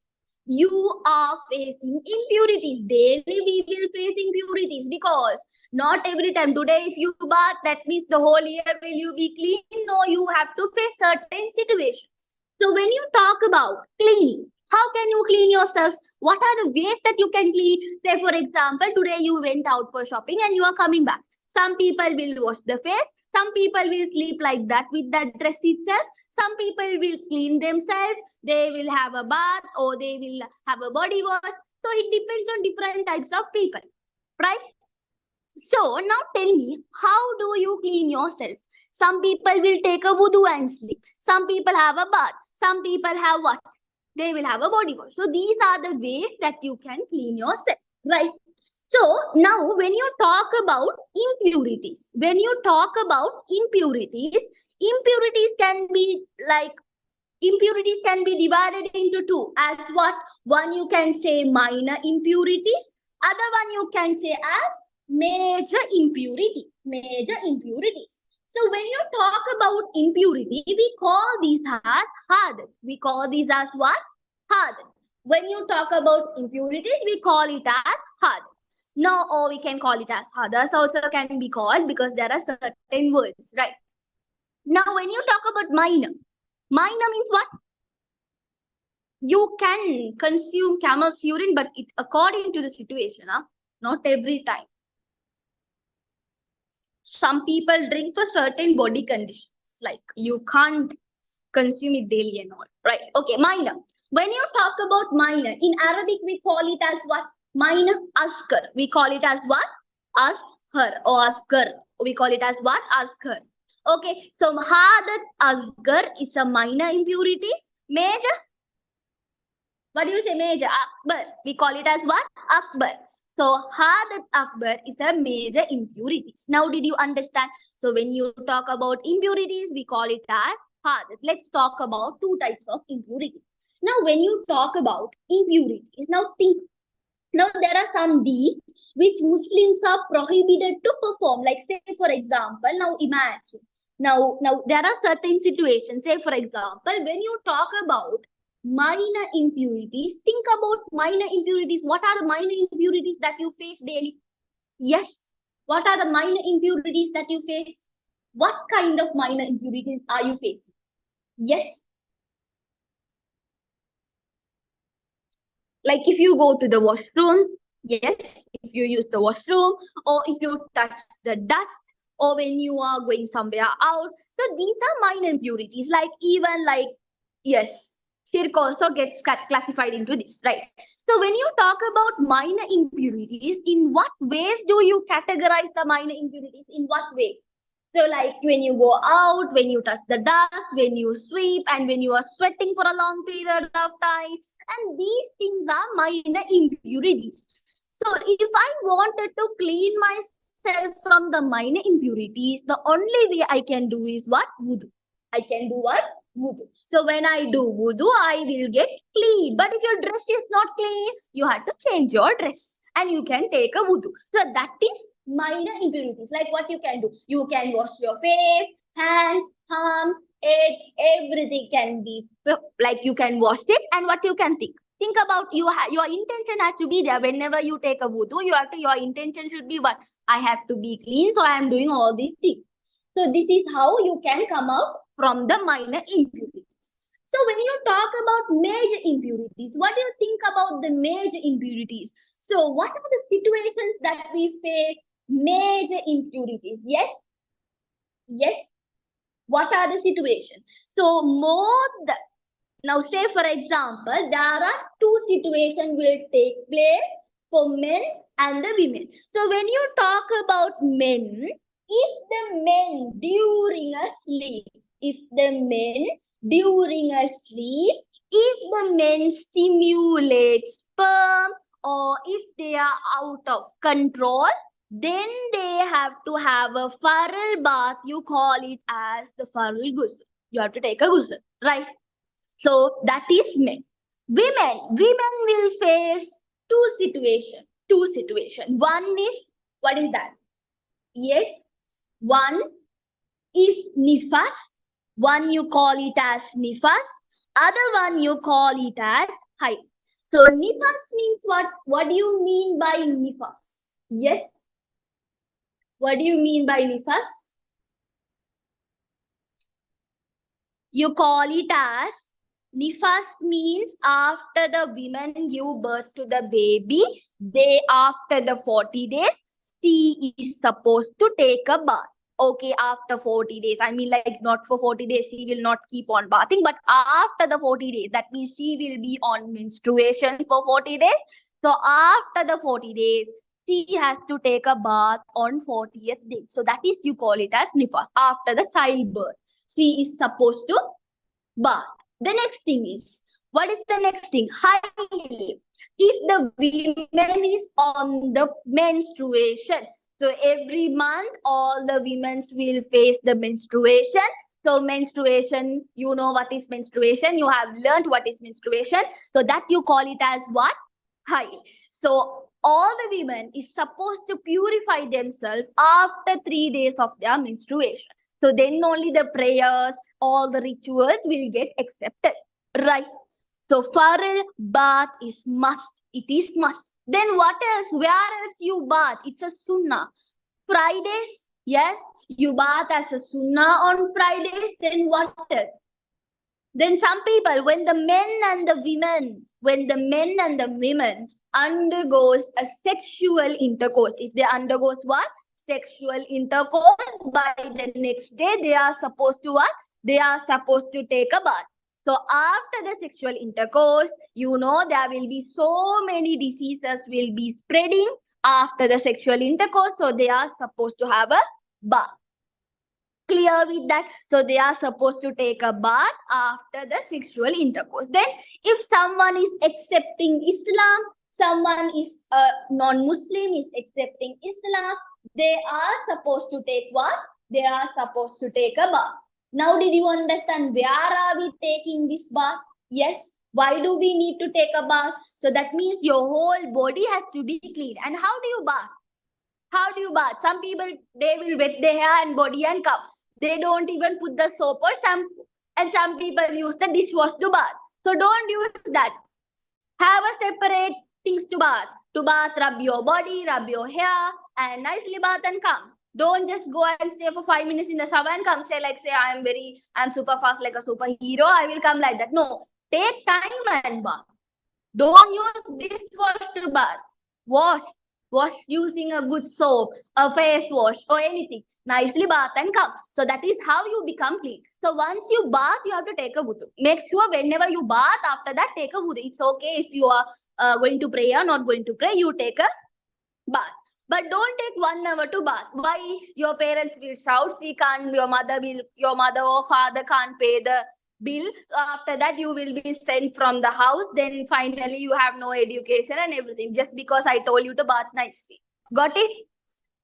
you are facing impurities. Daily we will face impurities, because not every time. Today, if you bath, that means the whole year will you be clean? No, you have to face certain situations. So when you talk about cleaning, how can you clean yourself? What are the ways that you can clean? Say, for example, today you went out for shopping and you are coming back. Some people will wash the face. Some people will sleep like that with that dress itself. Some people will clean themselves. They will have a bath, or they will have a body wash. So it depends on different types of people, right? So now tell me, how do you clean yourself? Some people will take a wudu and sleep. Some people have a bath. Some people have what? They will have a body wash. So these are the ways that you can clean yourself, right? So now when you talk about impurities, impurities can be divided into two. As what? One you can say minor impurities. Other one you can say as major impurities. So when you talk about impurity, we call these as hadath. We call these as what? Hadath. When you talk about impurities, we call it as hadath. No, or we can call it as hadath also can be called, because there are certain words, right? Now, when you talk about minor means what? You can consume camel's urine, but it according to the situation. Not every time. Some people drink for certain body conditions. Like you can't consume it daily and all. Right. Okay, minor. When you talk about minor, in Arabic we call it as what? Minor askar. We call it as what? Ashar or askar. We call it as what? Askar. Okay, so hadat asgar, it's a minor impurities. Major, what do you say? Major akbar. We call it as what? Akbar. So hadat akbar is a major impurities. Now did you understand? So when you talk about impurities, we call it as hadat. Let's talk about two types of impurities. Now when you talk about impurities, now think. Now there are some deeds which Muslims are prohibited to perform. Like say for example, now imagine. Now there are certain situations. Say for example, when you talk about minor impurities, think about minor impurities. What are the minor impurities that you face daily? Yes. What are the minor impurities that you face? What kind of minor impurities are you facing? Yes. Like if you go to the washroom, yes, if you use the washroom, or if you touch the dust, or when you are going somewhere out. So these are minor impurities. Like even like, yes, shirk also gets classified into this, right? So when you talk about minor impurities, in what ways do you categorize the minor impurities? In what way? So like when you go out, when you touch the dust, when you sweep, and when you are sweating for a long period of time, and these things are minor impurities. So if I wanted to clean myself from the minor impurities, the only way I can do is what? Wudu. I can do what? Wudu. So when I do wudu, I will get clean. But if your dress is not clean, you have to change your dress and you can take a wudu. So that is minor impurities. Like what you can do? You can wash your face, hands, arms, head, everything can be like you can wash it. And what you can think? Think about your intention has to be there. Whenever you take a wudu, your intention should be what? I have to be clean, so I am doing all these things. So this is how you can come out from the minor impurities. So when you talk about major impurities, what do you think about the major impurities? So what are the situations that we face major impurities? Yes? Yes? What are the situations? So now say for example, there are two situations will take place for men and the women. So when you talk about men, if the men during a sleep, if the men stimulate sperm, or if they are out of control, then they have to have a faral bath. You call it as the faral ghusl. You have to take a ghusl, right? So that is men. Women will face two situations. One is, what is that? Yes, one is nifas. One you call it as nifas. Other one you call it as haid. So nifas means what? What do you mean by nifas? Yes. What do you mean by nifas? You call it as nifas means after the women give birth to the baby, after the 40 days, she is supposed to take a bath. Okay, after 40 days. I mean, like not for 40 days, she will not keep on bathing, but after the 40 days, that means she will be on menstruation for 40 days. So after the 40 days, she has to take a bath on 40th day. So that is, you call it as nifas, after the childbirth. She is supposed to bath. The next thing is, what is the next thing? Haid. If the woman is on the menstruation, so every month all the women will face the menstruation. So menstruation, you know what is menstruation. You have learned what is menstruation. So that you call it as what? Haid. So all the women is supposed to purify themselves after 3 days of their menstruation. So then only the prayers, all the rituals will get accepted. Right. So faral bath is must. It is must. Then what else? Where else you bath? It's a sunnah. Fridays, yes, you bath as a sunnah on Fridays. Then what else? Then some people, when the men and the women undergoes a sexual intercourse, if they undergoes what? Sexual intercourse, by the next day they are supposed to what? They are supposed to take a bath. So after the sexual intercourse, you know, there will be so many diseases will be spreading after the sexual intercourse. So they are supposed to have a bath. Clear with that? So they are supposed to take a bath after the sexual intercourse. Then if someone is accepting Islam, someone is a non-Muslim is accepting Islam, they are supposed to take what? They are supposed to take a bath. Now did you understand where are we taking this bath? Yes. Why do we need to take a bath? So that means your whole body has to be clean. And how do you bath? How do you bath? Some people, they will wet their hair and body and come. They don't even put the soap or shampoo. And some people use the dishwash to bath. So don't use that. Have a separate things to bath. To bath, rub your body, rub your hair, and nicely bath and come. Don't just go and stay for 5 minutes in the shower and come say I'm super fast like a superhero. I will come like that. No, take time and bath. Don't use dishwash to bath. Wash using a good soap, a face wash or anything. Nicely bath and come. So that is how you become clean. So once you bath, you have to take a wudu. Make sure whenever you bath, after that take a wudu. It's okay if you are going to pray or not going to pray, you take a bath. But don't take 1 hour to bath. Why? Your parents will shout, your mother or father can't pay the bill. After that, you will be sent from the house. Then finally, you have no education and everything. Just because I told you to bath nicely. Got it?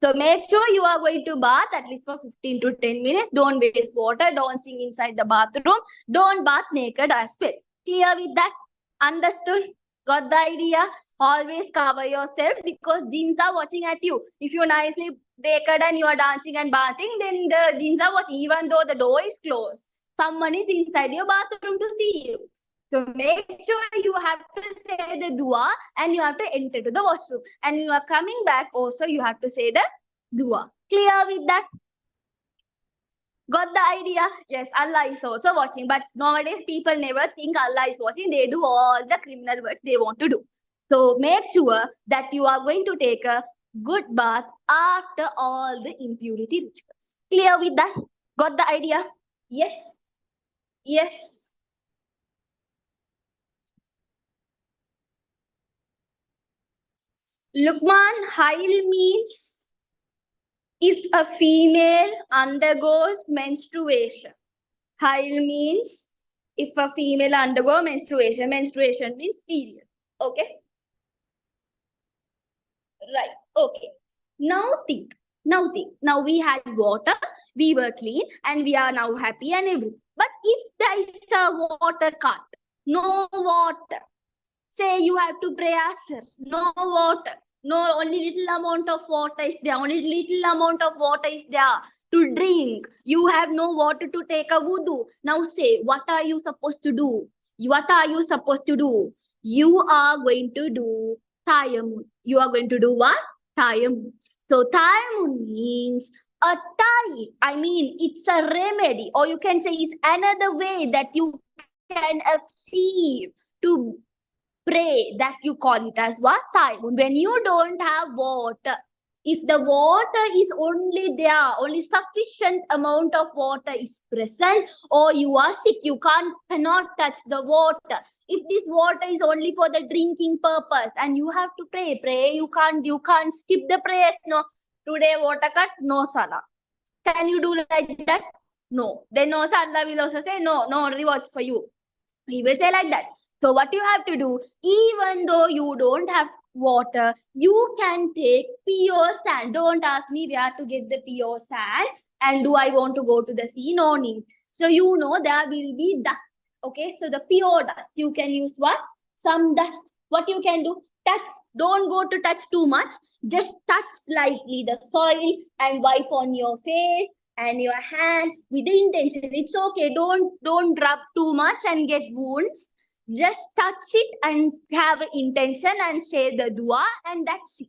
So make sure you are going to bath at least for 15 to 10 minutes. Don't waste water. Don't sing inside the bathroom. Don't bath naked as well. Clear with that? Understood? Got the idea? Always cover yourself because jinns are watching at you. If you're nicely naked and you are dancing and bathing, then the jinns are watching even though the door is closed. Someone is inside your bathroom to see you. So make sure you have to say the dua and you have to enter to the washroom. And you are coming back also, you have to say the dua. Clear with that? Got the idea? Yes, Allah is also watching. But nowadays, people never think Allah is watching. They do all the criminal works they want to do. So make sure that you are going to take a good bath after all the impurity rituals. Clear with that? Got the idea? Yes. Yes. Lukman, Hail means if a female undergoes menstruation. Hail means if a female undergoes menstruation. Menstruation means period. Okay? Right. Okay. Now think. Now we had water, we were clean, and we are now happy and everything. But if there is a water cut, no water, say you have to pray Asr, no water, no, only little amount of water is there, only little amount of water is there to drink. You have no water to take a wudu. Now say, what are you supposed to do? What are you supposed to do? You are going to do tayammum. You are going to do what? Tayammum. So tayammum means a tie. I mean, it's a remedy, or you can say it's another way that you can achieve to pray, that you call it as what? Tayammum. When you don't have water, if the water is only there, only sufficient amount of water is present, or you are sick, you cannot touch the water. If this water is only for the drinking purpose and you have to pray, you can't skip the prayers. No, today water cut, no salah. Can you do like that? No. Then no Allah will also say, no rewards for you. He will say like that. So what you have to do, even though you don't have water, you can take pure sand. Don't ask me where to get the pure sand and do I want to go to the sea? No need. So you know there will be dust. Okay, so the pure dust. You can use what? Some dust. What you can do? Touch. Don't go to touch too much. Just touch lightly the soil and wipe on your face and your hand with the intention. It's okay. Don't rub too much and get wounds. Just touch it and have an intention and say the dua and that's it.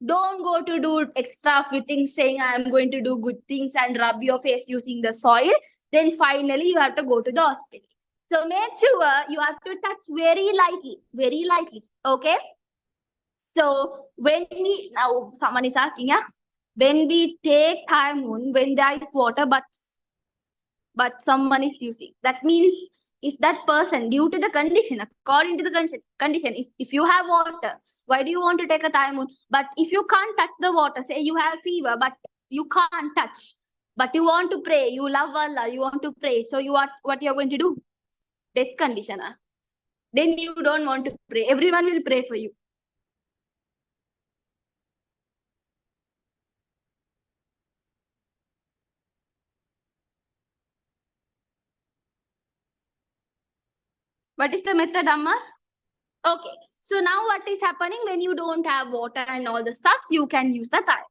Don't go to do extra fittings saying I am going to do good things and rub your face using the soil. Then finally you have to go to the hospital. So make sure you have to touch very lightly. Okay? So when we, now someone is asking, yeah, when we take thiamine, when there is water, but someone is using, that means if that person, due to the condition, according to the condition, if you have water, why do you want to take a thiamine? But if you can't touch the water, say you have fever, but you can't touch, but you want to pray, you love Allah, you want to pray, so you are, what you are going to do? Death condition, then you don't want to pray. Everyone will pray for you. What is the method, Ammar? Okay. So now what is happening when you don't have water and all the stuff, you can use the thyme.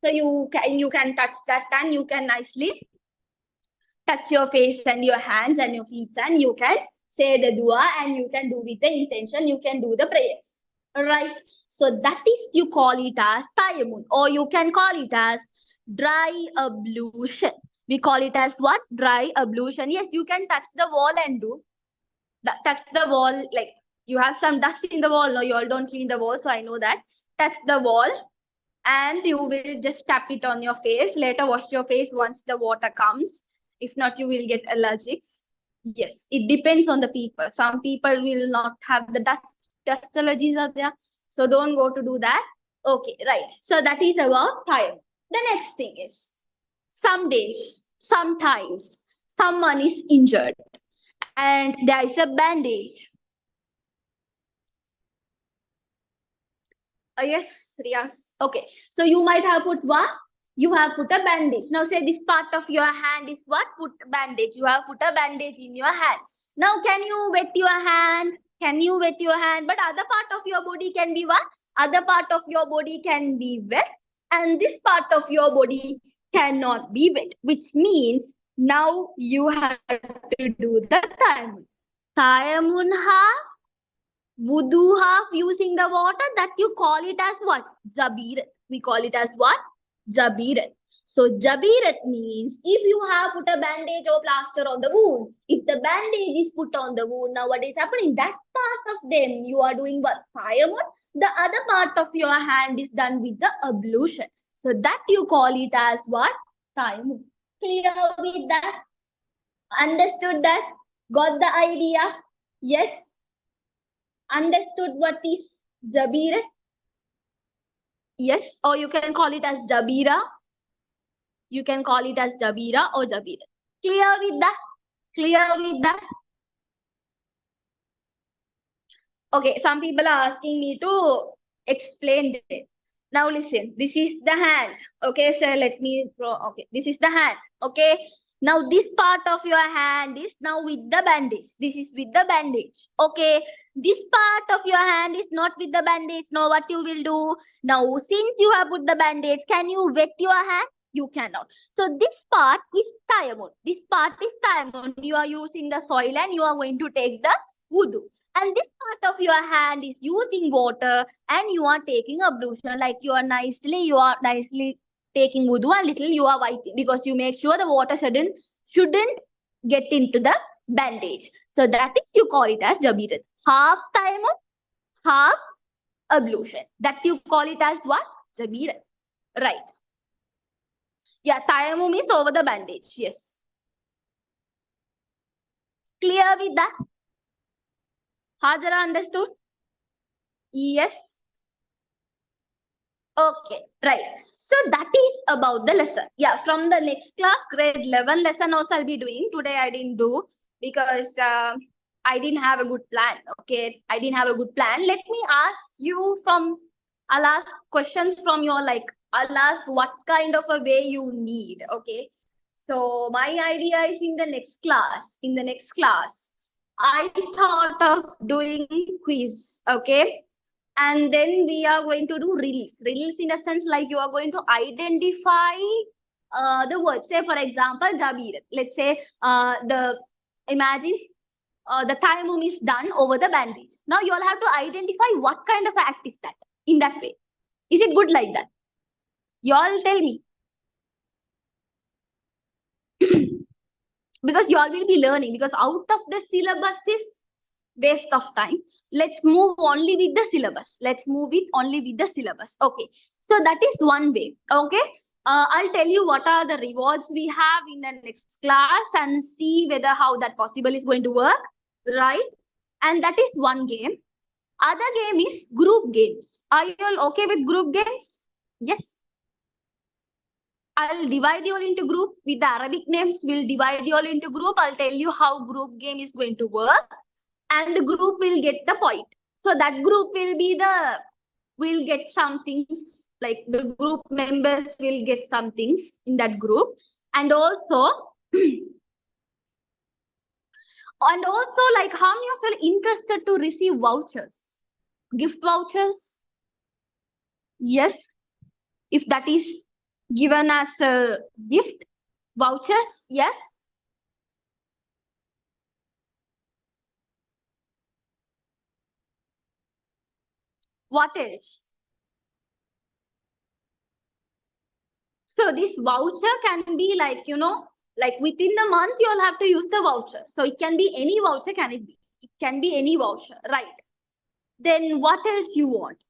So you can touch that and you can nicely touch your face and your hands and your feet and you can say the dua and you can do with the intention, you can do the prayers. Right. So that is, you call it as tayammum, or you can call it as dry ablution. We call it as what? Dry ablution. Yes, you can touch the wall and do touch the wall, like you have some dust in the wall. No, you all don't clean the wall, so I know that. Touch the wall and you will just tap it on your face. Later wash your face once the water comes. If not, you will get allergies. Yes, it depends on the people. Some people will not have the dust allergies are there, so don't go to do that. Okay, right. So that is about time. The next thing is, some days, sometimes someone is injured and there is a bandage. Yes, Riyas. Okay. So you might have put what? You have put a bandage. Now say this part of your hand is what? Put bandage. You have put a bandage in your hand. Now can you wet your hand? Can you wet your hand? But other part of your body can be what? Other part of your body can be wet. And this part of your body cannot be wet. Which means now you have to do the tayammum. Tayammum half, wudu half using the water, that you call it as what? Jabirat. We call it as what? Jabirat. So Jabirat means if you have put a bandage or plaster on the wound, if the bandage is put on the wound, now what is happening? That part of them you are doing what? Tayammum. The other part of your hand is done with the ablution. So that you call it as what? Tayammum. Clear with that? Understood that? Got the idea? Yes? Understood what is Jabira? Yes, or you can call it as Jabira. You can call it as Jabira or Jabira. Clear with that? Clear with that? Okay, some people are asking me to explain this. Now listen, this is the hand. Okay, so let me draw. Okay, this is the hand. Okay, now this part of your hand is now with the bandage. This is with the bandage. Okay, this part of your hand is not with the bandage. Now what you will do? Now since you have put the bandage, can you wet your hand? You cannot. So this part is tayammum. This part is tayammum. You are using the soil and you are going to take the wudu. And this part of your hand is using water and you are taking ablution, like you are nicely taking wudu and little you are wiping, because you make sure the water shouldn't get into the bandage. So that is, you call it as Jabirat. Half tayammum, half ablution. That you call it as what? Jabirat. Right. Yeah, tayammum is over the bandage. Yes. Clear with that? Hajara, understood? Yes. Okay, right. So that is about the lesson. Yeah, from the next class, grade 11 lesson also I'll be doing. Today I didn't do because I didn't have a good plan. Okay, I didn't have a good plan. Let me ask you I'll ask questions from your, like, I'll ask what kind of a way you need. Okay. So my idea is in the next class, I thought of doing quiz. Okay. And then we are going to do reels. Reels in the sense, like, you are going to identify the words. Say, for example, Jabir. Let's say imagine the tayammum is done over the bandage. Now you all have to identify what kind of act is that in that way. Is it good like that? You all tell me. Because you all will be learning, because out of the syllabus is Waste of time. Let's move only with the syllabus. Let's move it only with the syllabus. Okay. So that is one way. Okay. I'll tell you what are the rewards we have in the next class and see whether how that possible is going to work. Right. And that is one game. Other game is group games. Are you all okay with group games? Yes. I'll divide you all into group with the Arabic names. We'll divide you all into group. I'll tell you how group game is going to work. And the group will get the point. So that group will get some things, like the group members will get some things in that group. And also, like how many of you are interested to receive vouchers? Gift vouchers? Yes. If that is given as a gift, vouchers, yes. What else? So this voucher can be like, like within the month, you'll have to use the voucher. So it can be any voucher, can it be? It can be any voucher, right? Then what else you want?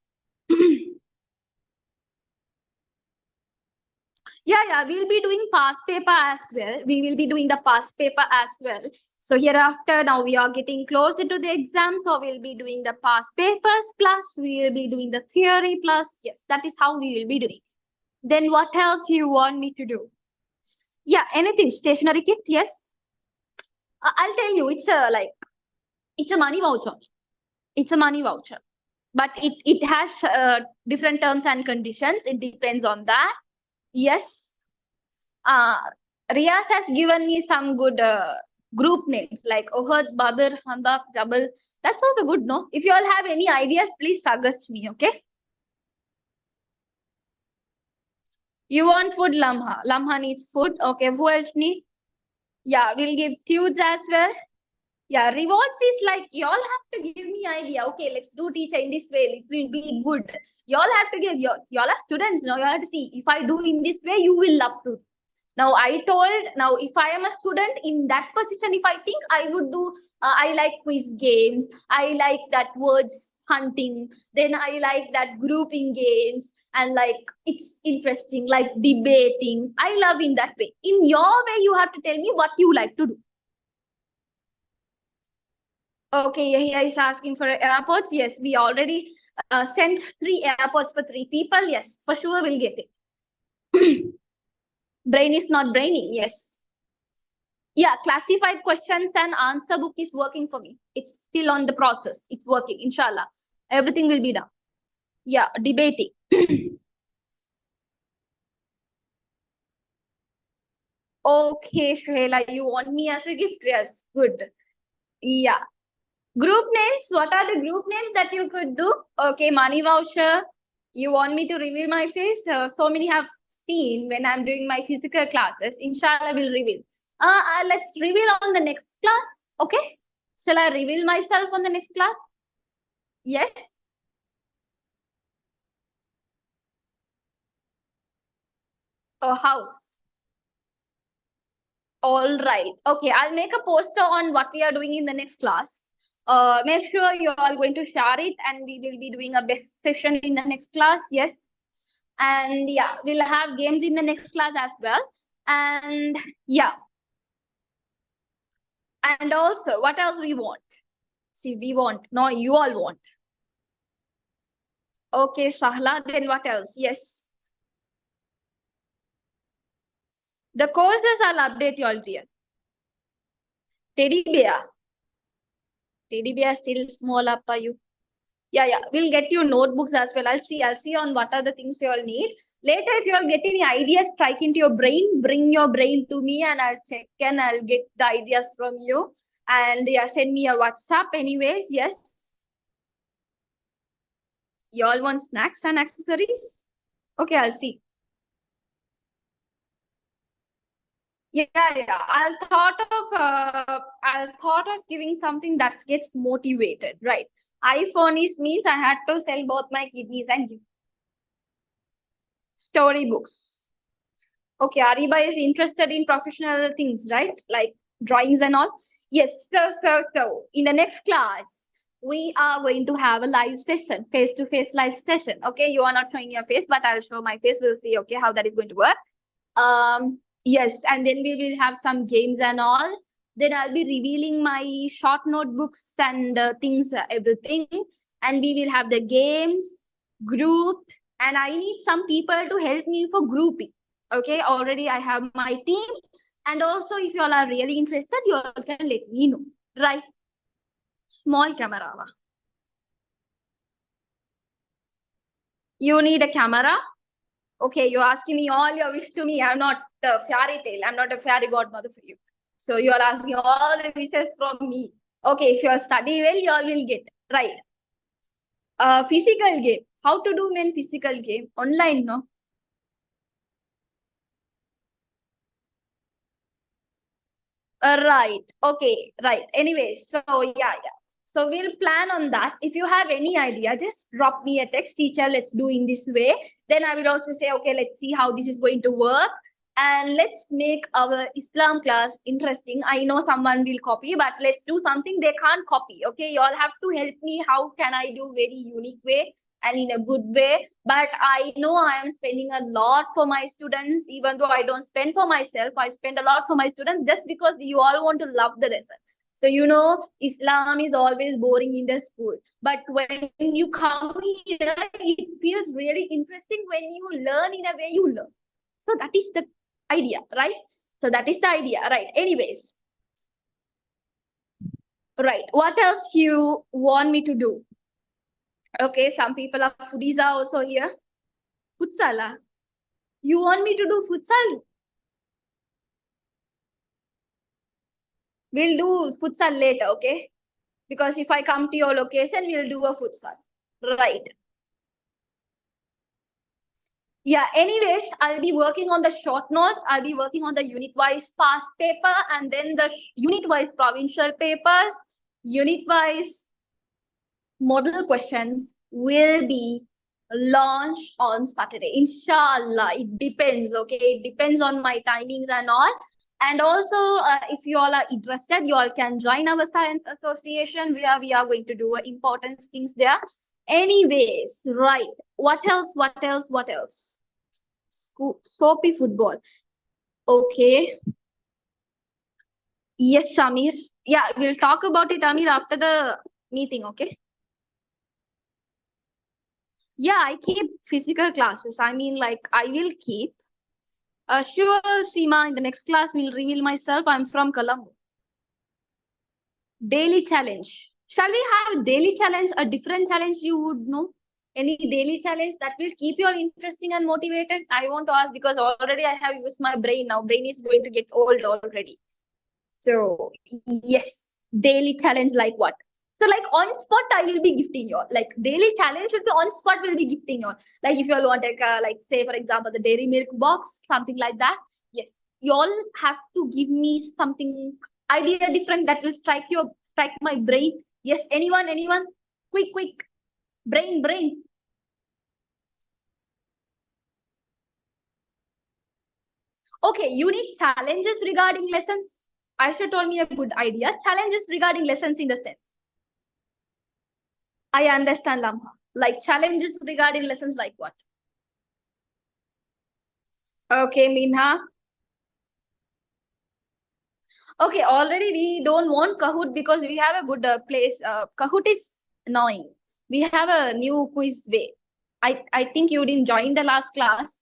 Yeah, we'll be doing past paper as well. We will be doing the past paper as well. So hereafter, now we are getting closer to the exam. So we'll be doing the past papers plus we will be doing the theory plus. Yes, that is how we will be doing. Then what else you want me to do? Yeah, anything. Stationery kit, yes. I'll tell you, it's a money voucher. It's a money voucher. But it has different terms and conditions. It depends on that. Yes. Riaz has given me some good group names like Ohad, Badr, Handak, Jabal. That's also good, no? If you all have any ideas, please suggest me, okay? You want food, Lamha. Lamha needs food. Okay, who else need? Yeah, we'll give tudes as well. Yeah, rewards is like, y'all have to give me idea. Okay, let's do teacher in this way. It will be good. Y'all have to give, y'all are students, y'all have to see. If I do in this way, you will love to. Now, if I am a student in that position, if I think I would do, I like quiz games. I like that words hunting. Then I like that grouping games. And like, it's interesting, like debating. I love in that way. In your way, you have to tell me what you like to do. Okay, here is asking for airports. Yes, we already sent 3 airports for 3 people. Yes, for sure we'll get it. Brain is not braining. Yes. Yeah, classified questions and answer book is working for me. It's still on the process. It's working, inshallah. Everything will be done. Yeah, debating. Okay, Shwela, you want me as a gift? Yes, good. Yeah. Group names. What are the group names that you could do? Okay, money voucher. You want me to reveal my face? So many have seen when I'm doing my physical classes. Inshallah, will reveal. Let's reveal on the next class. Okay. Shall I reveal myself on the next class? Yes. A house. All right. Okay, I'll make a poster on what we are doing in the next class. Make sure you're all going to share it and we will be doing a best session in the next class. Yes. And yeah, we'll have games in the next class as well. And yeah. And also, what else we want? See, we want. No, you all want. Okay, Sahla. Then what else? Yes. The courses I'll update you all, dear. Teddy bear. Teddy bear still small up, are you? Yeah. We'll get you notebooks as well. I'll see on what are the things you all need. Later, if you all get any ideas strike into your brain, bring your brain to me and I'll check and I'll get the ideas from you. And yeah, send me a WhatsApp anyways. Yes. You all want snacks and accessories? Okay, I'll see. Yeah. I'll thought of giving something that gets motivated, right? iPhone means I had to sell both my kidneys and give storybooks. Okay, Ariba is interested in professional things, right? Like drawings and all. Yes, so in the next class, we are going to have a live session, face-to-face live session. Okay, you are not showing your face, but I'll show my face. We'll see, okay, how that is going to work. Yes, and then we will have some games and all. Then I'll be revealing my short notebooks and things, everything. And we will have the games, group, and I need some people to help me for grouping. Okay, already I have my team. And also, if you all are really interested, you all can let me know. Right? Small camera. You need a camera? Okay, you're asking me all your wish to me. I'm not a fairy tale. I'm not a fairy godmother for you. So you are asking all the wishes from me. Okay, if you study well, you all will get. Right. Physical game. How to do main physical game? Online, no? Right. Okay. Right. Anyways, so yeah. So we'll plan on that. If you have any idea, just drop me a text, teacher. Let's do in this way. Then I will also say, okay, let's see how this is going to work. And let's make our Islam class interesting. I know someone will copy, but let's do something they can't copy. Okay, you all have to help me. How can I do very unique way and in a good way? But I know I am spending a lot for my students, even though I don't spend for myself. I spend a lot for my students just because you all want to love the lesson. So, you know, Islam is always boring in the school. But when you come here, it feels really interesting when you learn in a way you learn. So that is the idea, right? So that is the idea, right? Anyways. Right. What else you want me to do? Okay, some people are foodies are also here. Futsal. You want me to do futsal? We'll do futsal later, okay? Because if I come to your location, we'll do a futsal. Right. Yeah, anyways, I'll be working on the short notes. I'll be working on the unit-wise past paper and then the unit-wise provincial papers, unit-wise model questions will be launched on Saturday. Inshallah, it depends, okay? It depends on my timings and all. And also, if you all are interested, you all can join our science association where we are going to do important things there. Anyways, right. What else? What else? What else? Soapy football. Okay. Yes, Samir. Yeah, we'll talk about it, Amir, after the meeting, okay? Yeah, I keep physical classes. I mean, like, I will keep. Sure, Seema, in the next class, will reveal myself. I'm from Colombo. Daily challenge. Shall we have daily challenge, a different challenge you would know? Any daily challenge that will keep you all interesting and motivated? I want to ask because already I have used my brain now. Brain is going to get old already. So, yes, daily challenge like what? So, like on spot, I will be gifting you all. Like daily challenge should be on spot, will be gifting you all. Like if you all want like say for example the dairy milk box, something like that. Yes, you all have to give me something idea different that will strike my brain. Yes, anyone, quick, brain. Okay, you need challenges regarding lessons. Aisha told me a good idea. Challenges regarding lessons in the sense. I understand, Lamha. Like challenges regarding lessons like what? Okay, Minha. Okay, already we don't want Kahoot because we have a good place. Kahoot is annoying. We have a new quiz way. I think you didn't join the last class.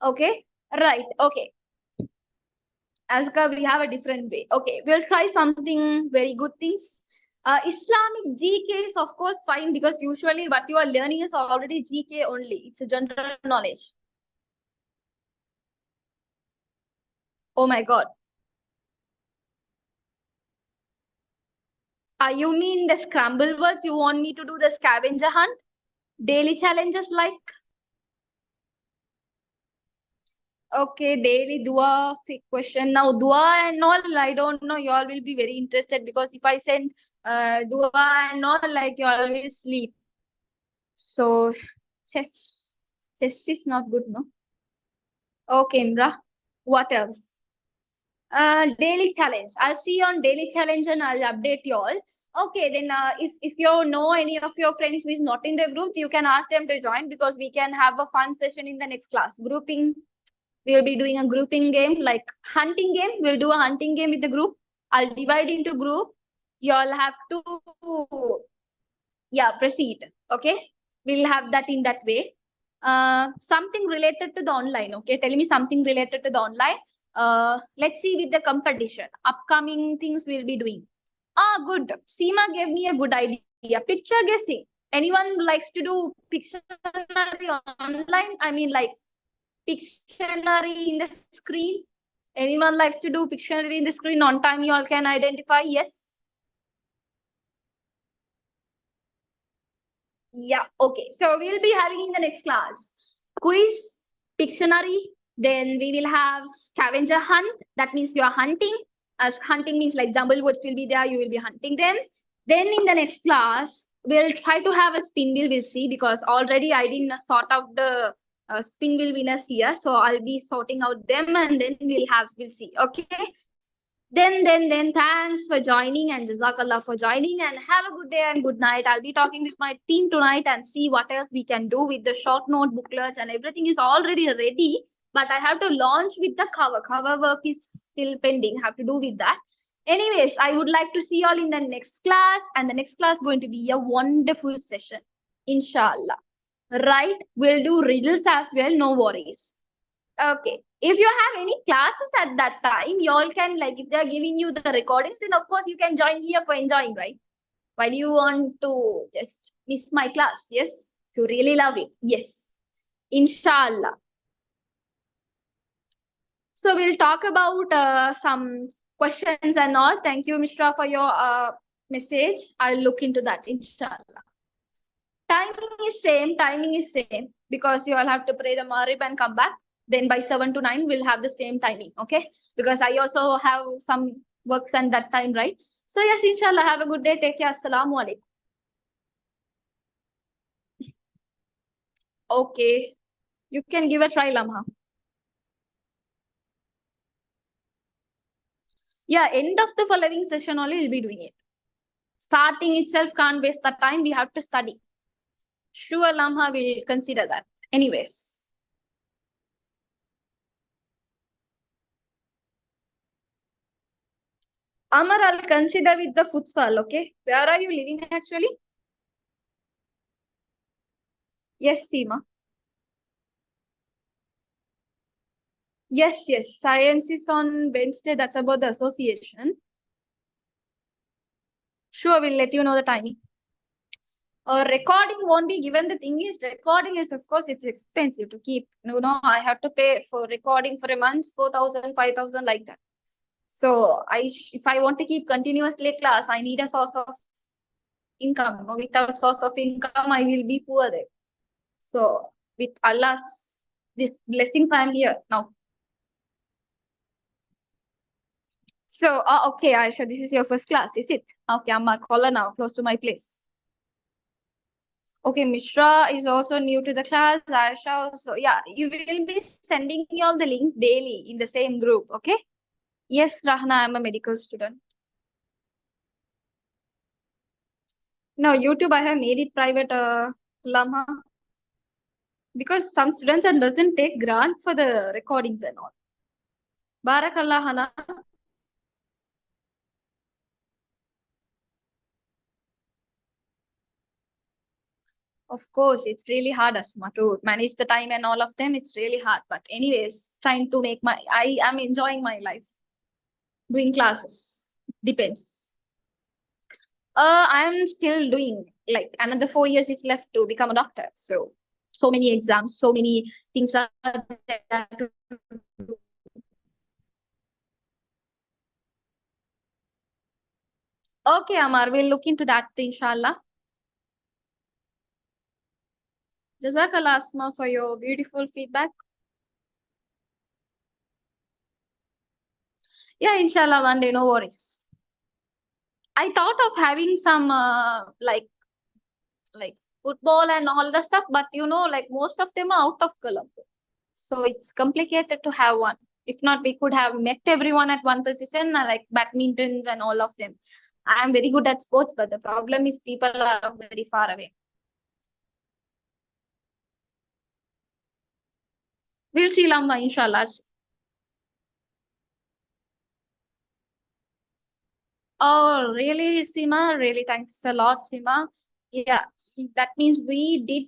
Okay, right. Okay. Aska, we have a different way. Okay, we'll try something very good things. Islamic GK is of course fine because usually what you are learning is already GK only. It's a general knowledge. Oh my God. You mean the scramble words? You want me to do the scavenger hunt? Daily challenges like? Okay, daily dua question. Now dua and all, I don't know. You all will be very interested because if I send dua and all, like you all will sleep. So chess is not good, no? Okay, Imra. What else? Daily challenge. I'll see you on daily challenge and I'll update you all. Okay, then if you know any of your friends who is not in the group, you can ask them to join because we can have a fun session in the next class. Grouping. We'll be doing a grouping game like hunting game. We'll do a hunting game with the group. I'll divide into group. You all have to proceed. Okay, we'll have that in that way. Something related to the online. Okay, tell me something related to the online. Let's see with the competition. Upcoming things we'll be doing. Good. Seema gave me a good idea. Picture guessing. Anyone likes to do Pictionary online? I mean, like Pictionary in the screen. Anyone likes to do Pictionary in the screen on time? You all can identify. Yes. Yeah. Okay. So we'll be having in the next class quiz, Pictionary. Then we will have scavenger hunt. That means you are hunting. As hunting means like jumble woods will be there. You will be hunting them. Then in the next class, we'll try to have a spin wheel. We'll see because already I didn't sort out the spin wheel winners here. So I'll be sorting out them and then we'll see. Okay. Then thanks for joining and Jazakallah for joining and have a good day and good night. I'll be talking with my team tonight and see what else we can do with the short note booklets and everything is already ready. But I have to launch with the cover. Cover work is still pending. Have to do with that. Anyways, I would like to see you all in the next class and the next class going to be a wonderful session. Inshallah. Right? We'll do riddles as well. No worries. Okay. If you have any classes at that time, you all can, like, if they're giving you the recordings, then of course you can join here for enjoying, right? Why do you want to just miss my class? Yes. You really love it. Yes. Inshallah. So we'll talk about some questions and all. Thank you, Mishra, for your message. I'll look into that, inshallah. Timing is same because you all have to pray the Maghrib and come back. Then by 7 to 9, we'll have the same timing, okay? Because I also have some works and that time, right? So yes, inshallah, have a good day. Take care. Assalamu alaikum. Okay. You can give a try, Lamha. Yeah, end of the following session only we'll be doing it. Starting itself can't waste the time. We have to study. Sure, Lamha will consider that. Anyways. Amar, I'll consider with the futsal, okay? Where are you living actually? Yes, Seema. Yes. Science is on Wednesday. That's about the association. Sure, we'll let you know the timing. Recording won't be given. The thing is, recording is, of course, it's expensive to keep. I have to pay for recording for a month, 4,000, 5,000 like that. So if I want to keep continuously class, I need a source of income. Without source of income, I will be poor there. So with Allah's this blessing, I'm here now. So, okay, Aisha, this is your first class, is it? Okay, I'm a caller now, close to my place. Okay, Mishra is also new to the class. Aisha also, yeah, you will be sending me all the link daily in the same group, okay? Yes, Rahna, I'm a medical student. No, YouTube, I have made it private, Lamha. Because some students doesn't take grant for the recordings and all. Barakallah, Hana. Of course, it's really hard, Asma, to manage the time and all of them. It's really hard. But anyways, trying to make I am enjoying my life. Doing classes. Depends. I'm still doing, like, another 4 years is left to become a doctor. So many exams, so many things are there to do. Okay, Amar, we'll look into that, inshallah. Jazakallah, Asma, for your beautiful feedback. Yeah, inshallah, one day, no worries. I thought of having some like football and all the stuff, but like most of them are out of Colombo. So it's complicated to have one. If not, we could have met everyone at one position, like badmintons and all of them. I am very good at sports, but the problem is people are very far away. We'll see, Lamba, inshallah. Oh, really, Sima? Really, thanks a lot, Sima. Yeah, that means we did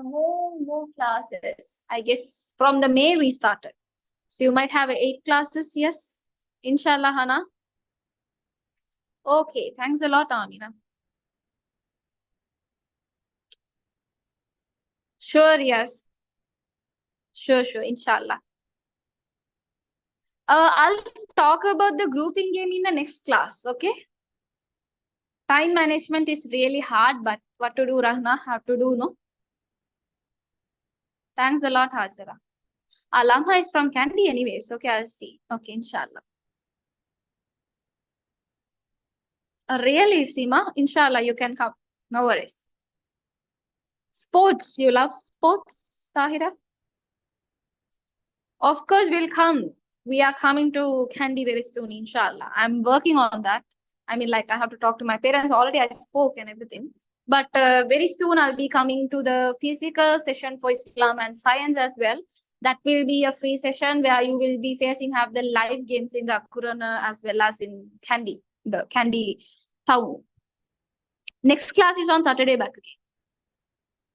more classes. I guess from the May we started. So you might have 8 classes, yes? Inshallah, Hana. Okay, thanks a lot, Amina. Sure, yes. Sure, inshallah. I'll talk about the grouping game in the next class, okay? Time management is really hard, but what to do, Rahna? How to do, no? Thanks a lot, Hajara. Alama is from Candy anyways. Okay, I'll see. Okay, inshallah. Really, Seema? Inshallah, you can come. No worries. Sports. You love sports, Tahira? Of course, we'll come. We are coming to Candy very soon, inshallah. I'm working on that. I mean, like, I have to talk to my parents. Already I spoke and everything. But very soon I'll be coming to the physical session for Islam and science as well. That will be a free session where you will be have the live games in the Kurana as well as in Candy, the Candy town. Next class is on Saturday back again.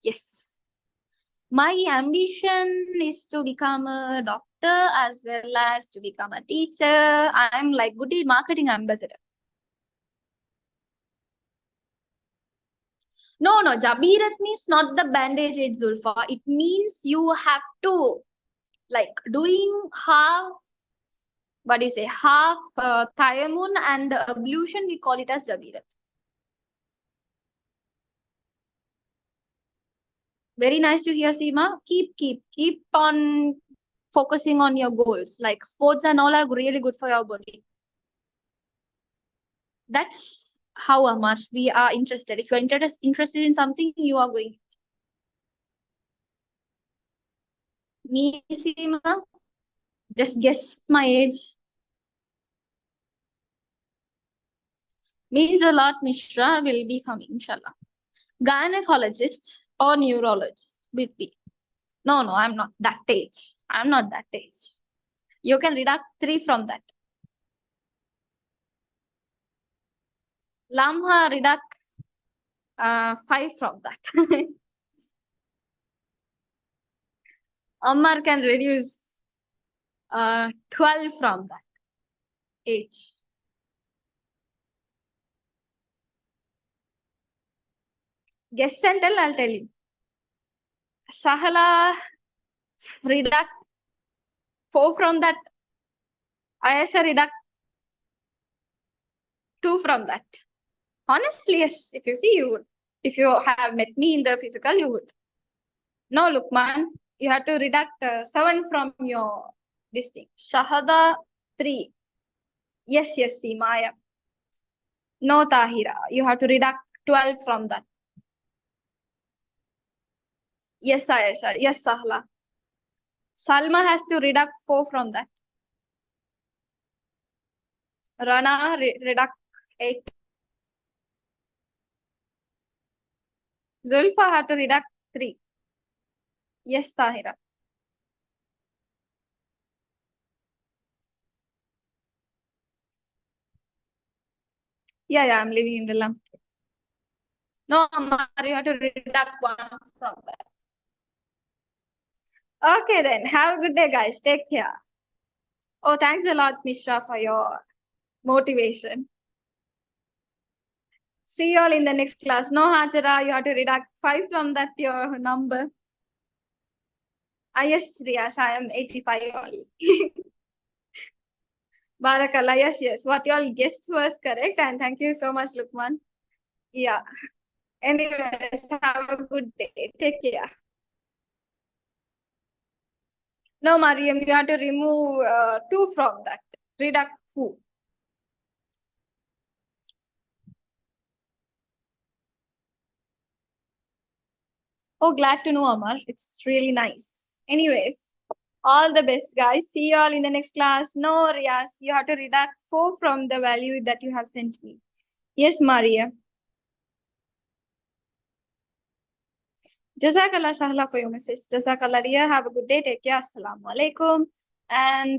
Yes. My ambition is to become a doctor as well as to become a teacher. I'm like good marketing ambassador. No, Jabirat means not the bandage aid, Zulfa. It means you have to like doing half, what do you say, half tayammum and the ablution, we call it as Jabirat. Very nice to hear, Seema. Keep on focusing on your goals. Like sports and all are really good for your body. That's how, Amar, we are interested. If you're interested in something, you are going. Me, Seema, just guess my age. Means a lot, Mishra will be coming, inshallah. Gynecologist or neurologist will be. No, I'm not that age. I'm not that age. You can deduct 3 from that. Lamha deduct 5 from that. Ammar can reduce 12 from that age. Guess and tell, I'll tell you. Sahala reduct 4 from that. Ayesha reduct 2 from that. Honestly, yes. If you see, you would. If you have met me in the physical, you would. No, Lukman, you have to deduct 7 from your this thing. Shahada 3. Yes, Seema. No, Tahira. You have to deduct 12 from that. Yes, Ayesha. Yes, Sahla. Salma has to deduct 4 from that. Rana deduct 8. Zulfa have to deduct 3. Yes, Tahira. Yeah, I'm living in the lump. No, Amar, you have to deduct 1 from that. Okay, then. Have a good day, guys. Take care. Oh, thanks a lot, Mishra, for your motivation. See you all in the next class. No, Hajara, you have to deduct 5 from that, your number. Yes, Riyas, I am 85 only. Barakallah, yes. What you all guessed was correct, and thank you so much, Lukman. Yeah. Anyways, have a good day. Take care. No, Mariam, you have to remove 2 from that. Reduct 4. Oh, glad to know, Amar. It's really nice. Anyways, All the best, guys. See you all in the next class. No, Riyas, you have to redact 4 from the value that you have sent me. Yes, Maria. Jazakallah Sahla for your message. Jazakallah, Ria. Have a good day. Take care. Assalamu alaikum. And